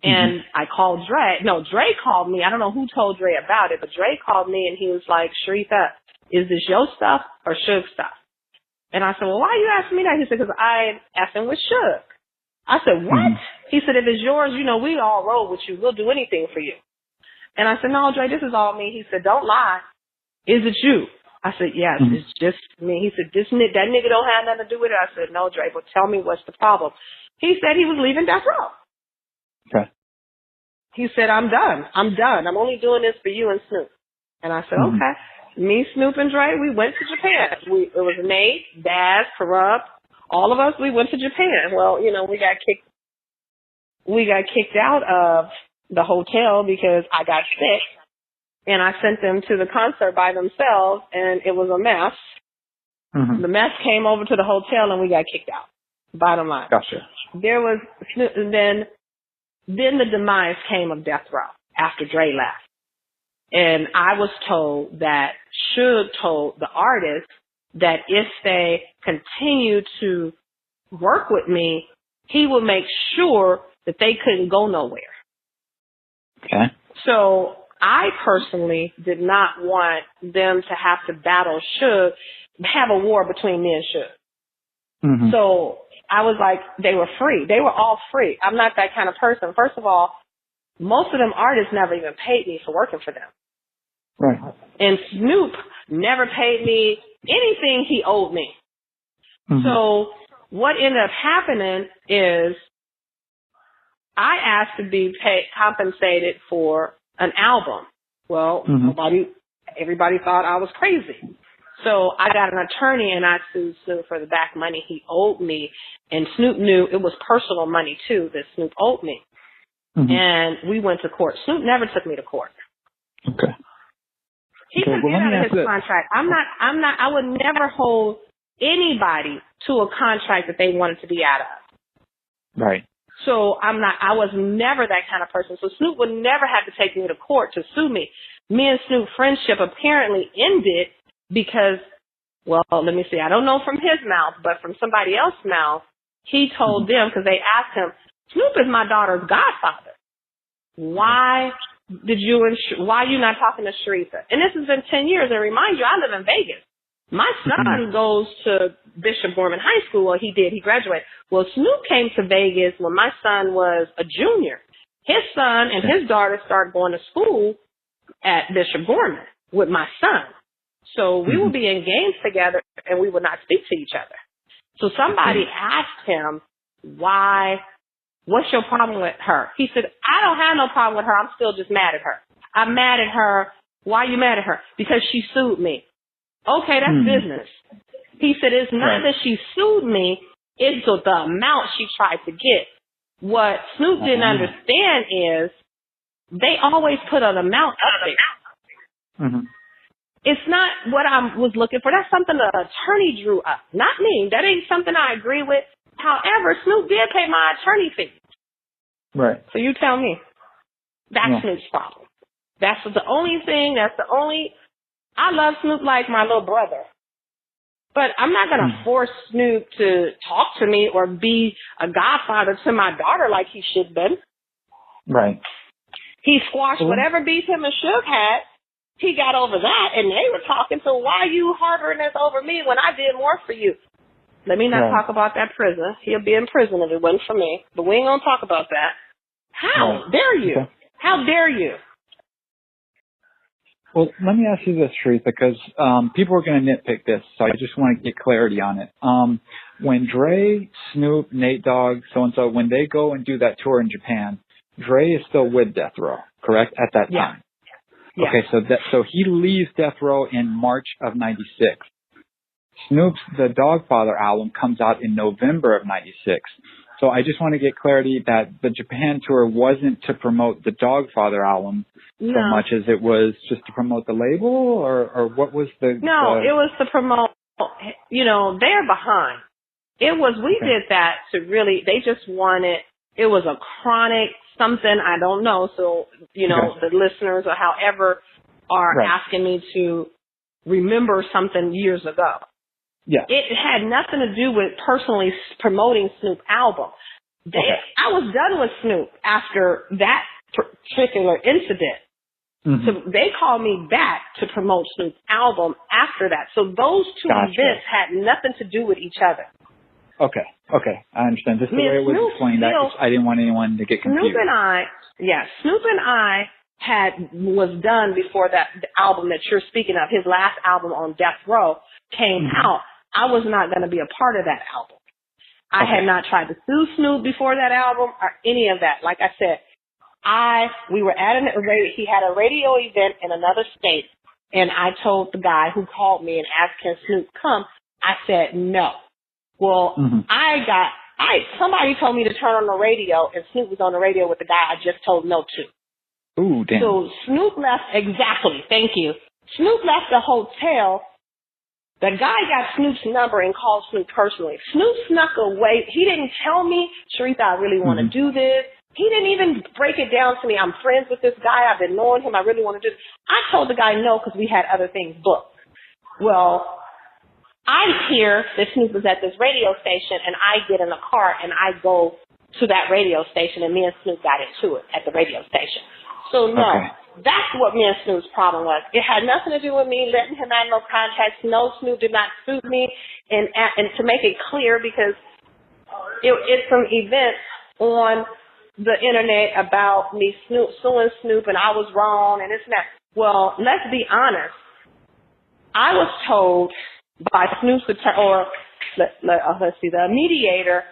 And I called Dre. No, Dre called me. I don't know who told Dre about it, but Dre called me and he was like, Sharitha, is this your stuff or Suge's stuff? And I said, well, why are you asking me that? He said, because I'm effing with Suge. I said, what? He said, if it's yours, you know, we all roll with you. We'll do anything for you. And I said, no, Dre, this is all me. He said, don't lie. Is it you? I said, yes, it's just me. He said, that nigga don't have nothing to do with it. I said, no, Dre, but tell me what's the problem. He said he was leaving Death Row. Okay. He said, I'm done. I'm only doing this for you and Snoop. And I said, okay. Me, Snoop, and Dre, we went to Japan. It was Nate, Daz, Corrupt, all of us, we went to Japan. Well, you know, we got kicked out of the hotel because I got sick. And I sent them to the concert by themselves, and it was a mess. The mess came over to the hotel, and we got kicked out. Bottom line. Gotcha. Then the demise came of Death Row after Dre left. And I was told that Suge told the artist that if they continue to work with me, he would make sure that they couldn't go nowhere. Okay. So I personally did not want them to have to battle Suge, have a war between me and Suge. So I was like, they were free. They were all free. I'm not that kind of person. First of all, most of them artists never even paid me for working for them. Right. And Snoop never paid me anything he owed me. So what ended up happening is I asked to be compensated for an album. Well, everybody thought I was crazy. So I got an attorney and I sued Snoop for the back money he owed me. And Snoop knew it was personal money too that Snoop owed me. And we went to court. Snoop never took me to court. Okay. He took me out of his contract. I would never hold anybody to a contract that they wanted to be out of. Right. So I was never that kind of person. So Snoop would never have to take me to court to sue me. Me and Snoop friendship apparently ended because, well, let me see. I don't know from his mouth, but from somebody else's mouth, he told them, because they asked him, Snoop is my daughter's godfather. Why are you not talking to Sharitha? And this has been 10 years. And remind you, I live in Vegas. My son goes to Bishop Gorman High School. Well, he did. He graduated. Well, Snoop came to Vegas when my son was a junior. His son and his daughter started going to school at Bishop Gorman with my son. So we would be in games together and we would not speak to each other. So somebody asked him, what's your problem with her? He said, I don't have no problem with her. I'm still just mad at her. I'm mad at her. Why are you mad at her? Because she sued me. Okay, that's business. He said, it's not that she sued me. It's the amount she tried to get. What Snoop didn't understand is they always put an amount up there. It's not what I was looking for. That's something the attorney drew up, not me. That ain't something I agree with. However, Snoop did pay my attorney fee. Right. So you tell me. That's Snoop's problem. That's the only thing. I love Snoop like my little brother. But I'm not going to force Snoop to talk to me or be a godfather to my daughter like he should have been. Right. He squashed whatever beef him and Suge had. He got over that, and they were talking, so why are you harboring this over me when I did more for you? Let me not talk about that prison. He'll be in prison if it wasn't for me. But we ain't going to talk about that. How dare you? Okay. How dare you? Well, let me ask you this, Sharitha, because people are going to nitpick this, so I just want to get clarity on it. When Dre, Snoop, Nate Dogg, so-and-so, when they go and do that tour in Japan, Dre is still with Death Row, correct, at that time? Yeah. Okay, so he leaves Death Row in March of 96. Snoop's The Dogfather album comes out in November of 96. So I just want to get clarity that the Japan tour wasn't to promote the Dogfather album so much as it was just to promote the label, or what was the... No, it was to promote, they're behind. We did that to really, they just wanted It was a chronic something, I don't know. So, you know, the listeners or however are asking me to remember something years ago. Yeah. It had nothing to do with personally promoting Snoop's album. I was done with Snoop after that particular incident. So they called me back to promote Snoop's album after that. So those two events had nothing to do with each other. Okay, I understand. Just the way it was explained, I didn't want anyone to get confused. Snoop and I was done before the album that you're speaking of. His last album on Death Row came out. I was not going to be a part of that album. I had not tried to sue Snoop before that album or any of that. Like I said, we were at he had a radio event in another state, and I told the guy who called me and asked, can Snoop come? I said no. Well, somebody told me to turn on the radio, and Snoop was on the radio with the guy I just told no to. Ooh, damn. So Snoop left, exactly, thank you. Snoop left the hotel. The guy got Snoop's number and called Snoop personally. Snoop snuck away. He didn't tell me, Sharitha, I really want to do this. He didn't even break it down to me. I'm friends with this guy. I've been knowing him. I really want to do this. I told the guy no because we had other things booked. Well, I hear that Snoop was at this radio station, and I get in the car, and I go to that radio station, and me and Snoop got into it at the radio station. So, no, that's what me and Snoop's problem was. It had nothing to do with me letting him have no contacts. No, Snoop did not sue me. And to make it clear, because it's some events on the internet about me suing Snoop, and I was wrong, and this and that. Well, let's be honest. I was told by Snoop's attorney, or let's see, the mediator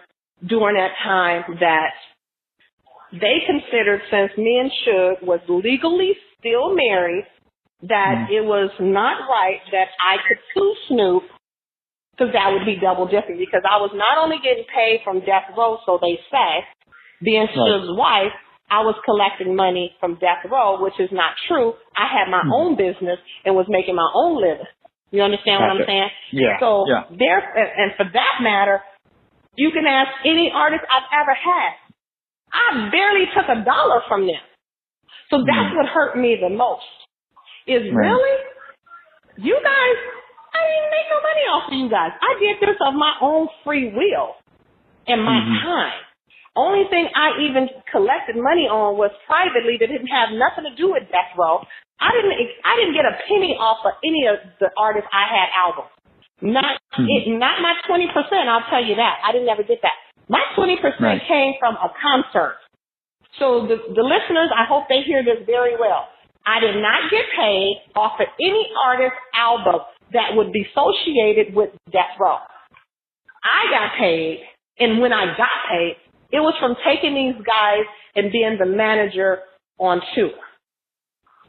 during that time that they considered, since me and Suge was legally still married, that it was not right that I could sue Snoop, because that would be double dipping, because I was not only getting paid from Death Row, so they say, being Suge's wife, I was collecting money from Death Row, which is not true. I had my own business and was making my own living. You understand what I'm saying? Yeah. So and for that matter, you can ask any artist I've ever had. I barely took $1 from them. So that's what hurt me the most. Is really? You guys, I didn't make no money off of you guys. I did this of my own free will and my time. Only thing I even collected money on was privately that didn't have nothing to do with Death Row. I didn't get a penny off of any of the artists I had albums. Not my 20%, I'll tell you that. I didn't ever get that. My 20% came from a concert. So the listeners, I hope they hear this very well. I did not get paid off of any artist album that would be associated with Death Row. I got paid, and when I got paid, it was from taking these guys and being the manager on tour.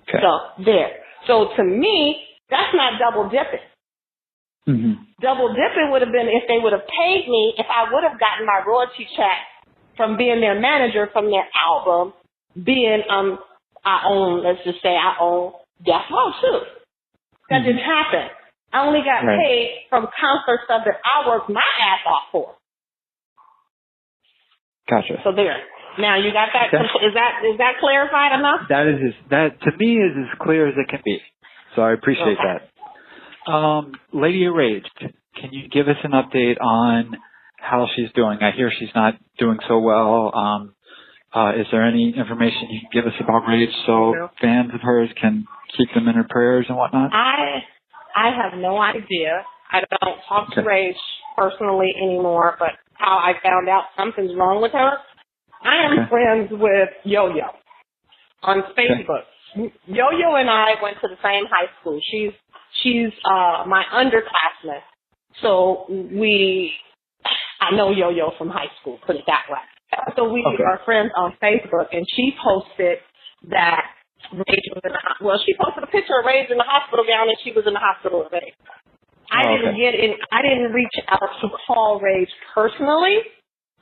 Okay. So there. So to me, that's not double dipping. Double dipping would have been if they would have paid me, if I would have gotten my royalty check from being their manager from their album, being I own Death Row too. That didn't happen. I only got paid from concert stuff that I worked my ass off for. Gotcha. So there. Now you got that. Is that clarified enough? That to me is as clear as it can be. So I appreciate that. Lady Enraged, can you give us an update on how she's doing? I hear she's not doing so well. Is there any information you can give us about Rage so fans of hers can keep them in her prayers and whatnot? I have no idea. I don't talk to Rage personally anymore, but how I found out something's wrong with her, I am friends with Yo-Yo on Facebook. Yo-Yo and I went to the same high school. She's my underclassman. So I know Yo-Yo from high school, put it that way. So we are friends on Facebook, and she posted that Rage was she posted a picture of Rage in the hospital gown, and she was in the hospital with Rage. I didn't reach out to call Rage personally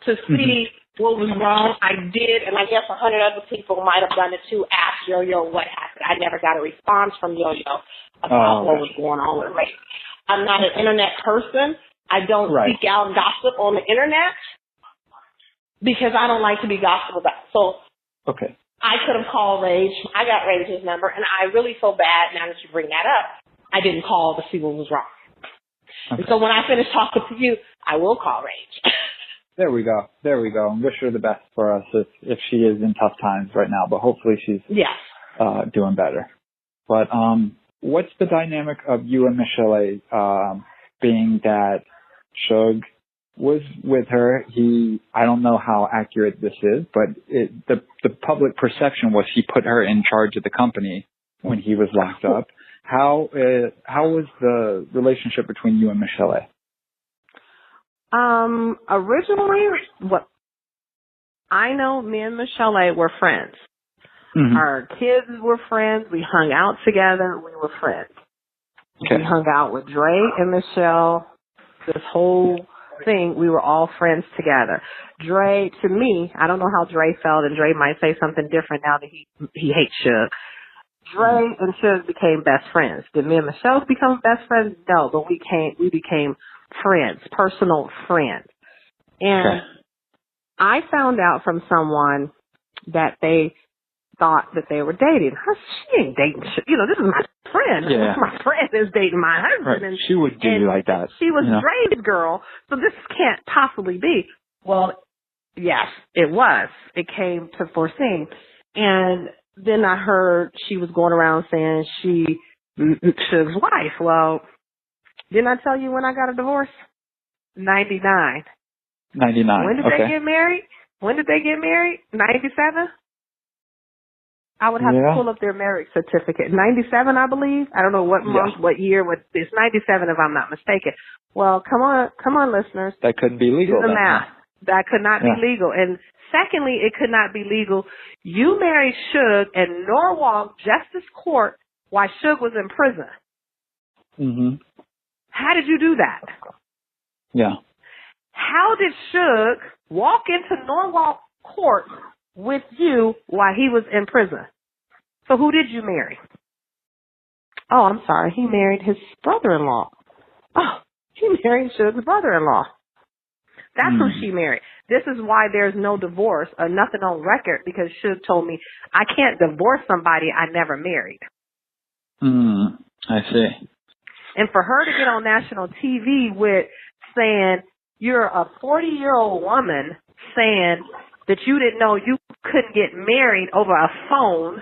to see what was wrong. I did, and I guess 100 other people might have done it too. Ask Yo-Yo what happened. I never got a response from Yo-Yo about what was going on with Rage. I'm not an internet person. I don't seek out gossip on the internet. because I don't like to be gossiped about. So Okay. I could have called Rage. I got Rage's number, and I really feel bad now that you bring that up. I didn't call to see what was wrong. Okay. And so when I finish talking to you, I will call Rage. There we go. There we go. And wish her the best for us if she is in tough times right now. But hopefully she's doing better. But what's the dynamic of you and Michel'le, being that Suge was with her? I don't know how accurate this is, but the public perception was he put her in charge of the company when he was locked up. How was the relationship between you and Michel'le? Originally, what I know, me and Michel'le were friends. Mm-hmm. Our kids were friends. We hung out together. We were friends. Okay. We hung out with Dre and Michelle. This whole thing, we were all friends together. Dre, to me, I don't know how Dre felt, and Dre might say something different now that he hates Suge. Dre and Suge became best friends. Did me and Michelle become best friends? No, but we became friends, personal friends. And I found out from someone that they thought that they were dating. She ain't dating. This is my friend. Yeah. My friend is dating my husband. Right. And she would do you like that. She was Dre's girl, so this can't possibly be. Well, yes, it was. It came to foreseen. And then I heard she was going around saying Suge's wife. Well, didn't I tell you when I got a divorce? 99. 99. When did they get married? 97? I would have to pull up their marriage certificate. 97, I believe. I don't know what month, what year. It's 97 if I'm not mistaken. Well, come on, listeners. That couldn't be legal. Do the math. That could not be legal. And secondly, it could not be legal. You married Suge in Norwalk Justice Court while Suge was in prison. Mm-hmm. How did you do that? Yeah. How did Suge walk into Norwalk Court with you while he was in prison? So who did you marry? Oh, I'm sorry. He married his brother-in-law. Oh, he married Suge's brother-in-law. That's who she married. This is why there's no divorce or nothing on record, because Suge told me, I can't divorce somebody I never married. I see. And for her to get on national TV with saying you're a 40-year-old woman saying that you didn't know you couldn't get married over a phone,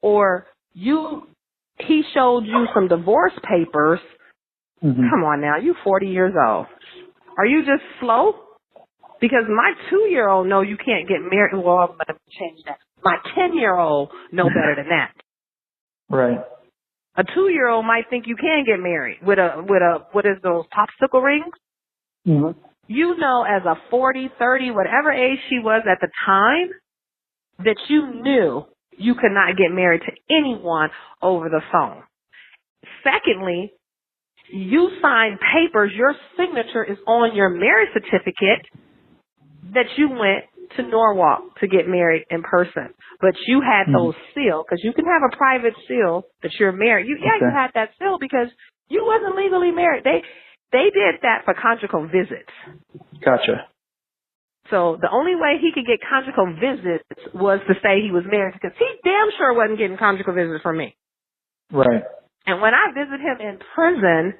or he showed you some divorce papers. Come on now, you 40 years old. Are you just slow? Because my 2-year-old know you can't get married. Well, I'm going to change that. My 10-year-old know better than that. Right. A 2-year-old might think you can get married with what is those popsicle rings? Mm-hmm. You know, as a 40, 30, whatever age she was at the time, that you knew you could not get married to anyone over the phone. Secondly, you signed papers, your signature is on your marriage certificate that you went to Norwalk to get married in person. But you had those sealed, because you can have a private seal that you're married. You had that seal because you wasn't legally married. They did that for conjugal visits. Gotcha. So the only way he could get conjugal visits was to say he was married, because he damn sure wasn't getting conjugal visits from me. Right. And when I visited him in prison,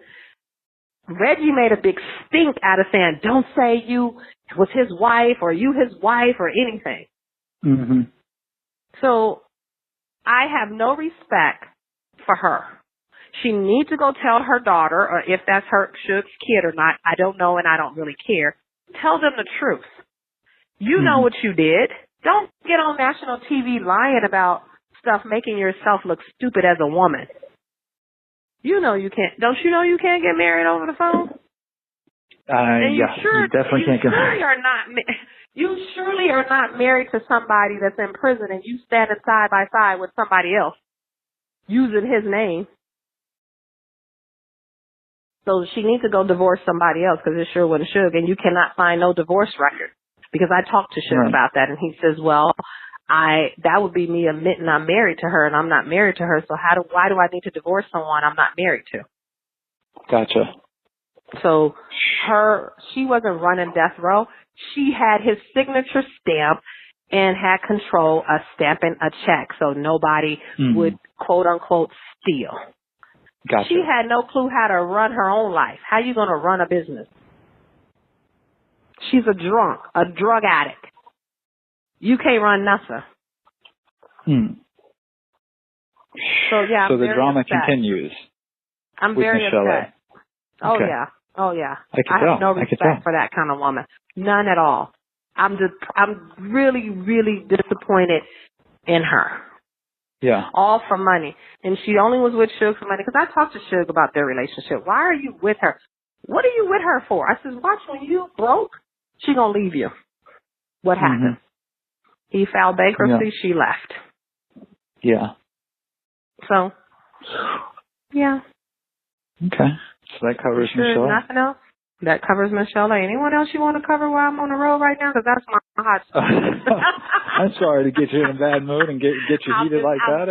Reggie made a big stink out of saying, don't say you was his wife or you his wife or anything. Mm-hmm. So I have no respect for her. She needs to go tell her daughter, or if that's her Suge's kid or not, I don't know and I don't really care. Tell them the truth. You know what you did. Don't get on national TV lying about stuff, making yourself look stupid as a woman. You know you can't. Don't you know you can't get married over the phone? You definitely can't get married. You surely are not married to somebody that's in prison and you standing side by side with somebody else using his name. So she needs to go divorce somebody else, because it sure wasn't Suge, and you cannot find no divorce record. Because I talked to Suge about that, and he says, well, that would be me admitting I'm married to her, and I'm not married to her, so why do I need to divorce someone I'm not married to? Gotcha. So she wasn't running death row. She had his signature stamp and had control of stamping a check so nobody would, quote unquote, steal. Gotcha. She had no clue how to run her own life. How you going to run a business? She's a drug addict. You can't run nothing. So, yeah, so the drama continues. I'm very upset. Oh, okay. yeah. Oh, yeah. I have no respect for that kind of woman. None at all. I'm really, really disappointed in her. Yeah. All for money. And she only was with Suge for money. Because I talked to Suge about their relationship. Why are you with her? What are you with her for? I said, watch, when you broke, she going to leave you. What happened? He filed bankruptcy. Yeah. She left. Yeah. So, yeah. Okay. So that covers Michel'le. Nothing else? That covers Michel'le. Anyone else you want to cover while I'm on the road right now? Because that's my hot spot. I'm sorry to get you in a bad mood and get you heated like that.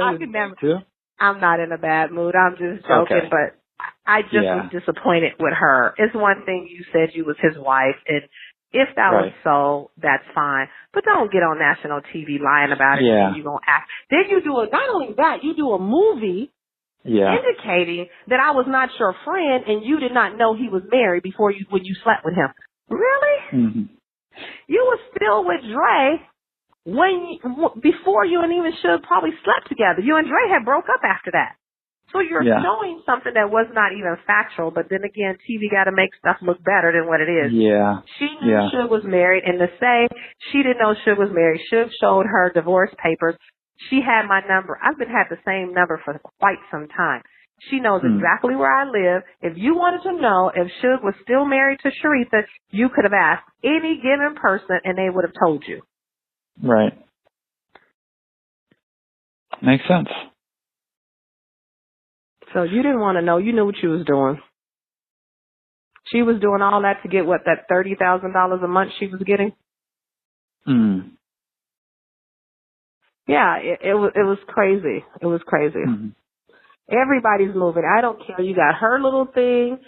I'm not in a bad mood. I'm just joking, but I just was disappointed with her. It's one thing you said you was his wife, and if that was so, that's fine. But don't get on national TV lying about it. Yeah. And you're going to act. Then you do not only that, you do a movie indicating that I was not your friend and you did not know he was married when you slept with him. Really? You were still with Dre before you and even Suge probably slept together. You and Dre had broke up after that. So you're showing something that was not even factual, but then again, TV got to make stuff look better than what it is. Yeah. She knew Suge was married, and to say she didn't know Suge was married, Suge showed her divorce papers. She had my number. I've had the same number for quite some time. She knows exactly where I live. If you wanted to know if Suge was still married to Sharitha, you could have asked any given person, and they would have told you. Right. Makes sense. So you didn't want to know. You knew what she was doing. She was doing all that to get, that $30,000 a month she was getting? Yeah, it was crazy. It was crazy. Everybody's moving. I don't care. You got her little thing.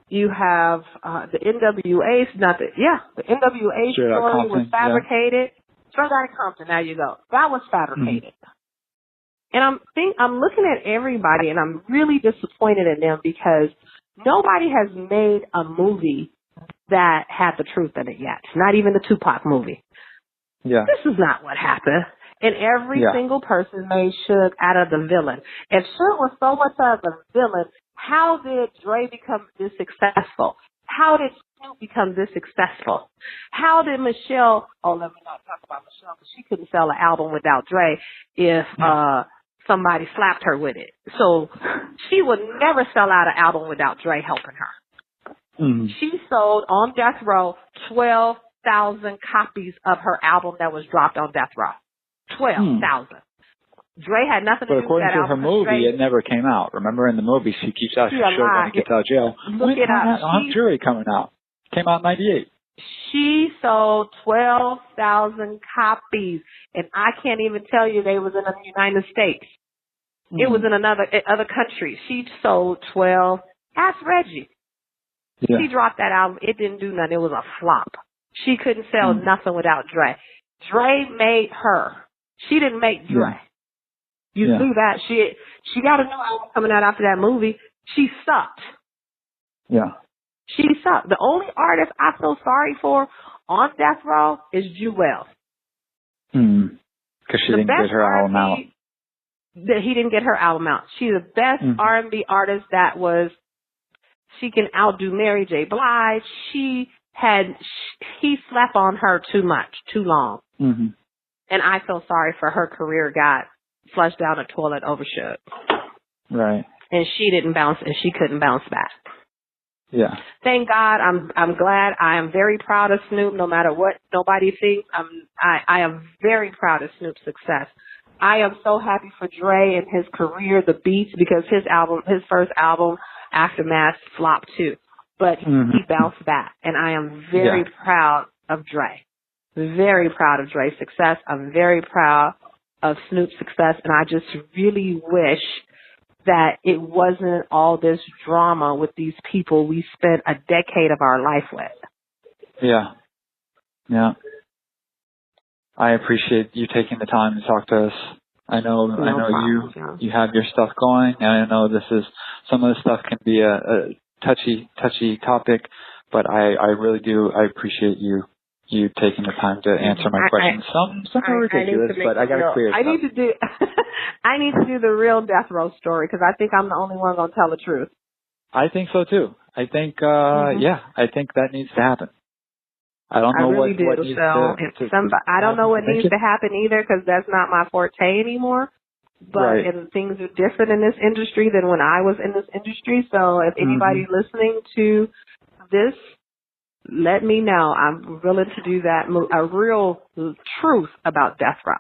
You have the NWA. The NWA story was fabricated. Straight out of Compton. There you go. That was fabricated. And I'm looking at everybody, and I'm really disappointed in them because nobody has made a movie that had the truth in it yet. Not even the 2Pac movie. Yeah. This is not what happened. And every single person made Suge out of the villain. If Suge was so much of a villain, how did Dre become this successful? How did Snoop become this successful? How did Michel'le, let me not talk about Michel'le because she couldn't sell an album without Dre if somebody slapped her with it. So she would never sell out an album without Dre helping her. She sold on Death Row 12,000 copies of her album that was dropped on Death Row. 12,000. Dre had nothing to do with that album. But according to her movie, it never came out. Remember, in the movie, she keeps out, Suge when he gets out of jail. Look it up. I'm jury coming out. Came out in 98. She sold 12,000 copies, and I can't even tell you they was in the United States. It was in other countries. She sold 12. Ask Reggie. Yeah. She dropped that album. It didn't do nothing. It was a flop. She couldn't sell nothing without Dre. Dre made her. She didn't make Dre. You knew that. She got a new album coming out after that movie. She sucked. Yeah. She sucked. The only artist I feel sorry for on Death Row is Jewel. Because she didn't get her album out. He didn't get her album out. She's the best R&B artist she can outdo Mary J. Blige. He slept on her too much, too long. And I feel sorry for her career got flushed down the toilet over Suge. Right. And she couldn't bounce back. Yeah. Thank God. I'm glad. I am very proud of Snoop, no matter what nobody thinks. I am very proud of Snoop's success. I am so happy for Dre and his career, the Beats, because his first album, Aftermath, flopped too. But he bounced back. And I am very proud of Dre. Very proud of Dre's success. I'm very proud of Snoop's success. And I just really wish that it wasn't all this drama with these people we spent a decade of our life with. Yeah. Yeah. I appreciate you taking the time to talk to us. I know you have your stuff going, and I know some of the stuff can be a touchy topic, but I really do. I appreciate you taking the time to answer my questions. Some are ridiculous, but I got to clear it up. I need to do the real death row story because I think I'm the only one going to tell the truth. I think so too. I think I think that needs to happen. I don't know what needs I don't know what needs to happen either because that's not my forte anymore. But things are different in this industry than when I was in this industry. So if anybody's listening to this, let me know. I'm willing to do that. A real truth about death row.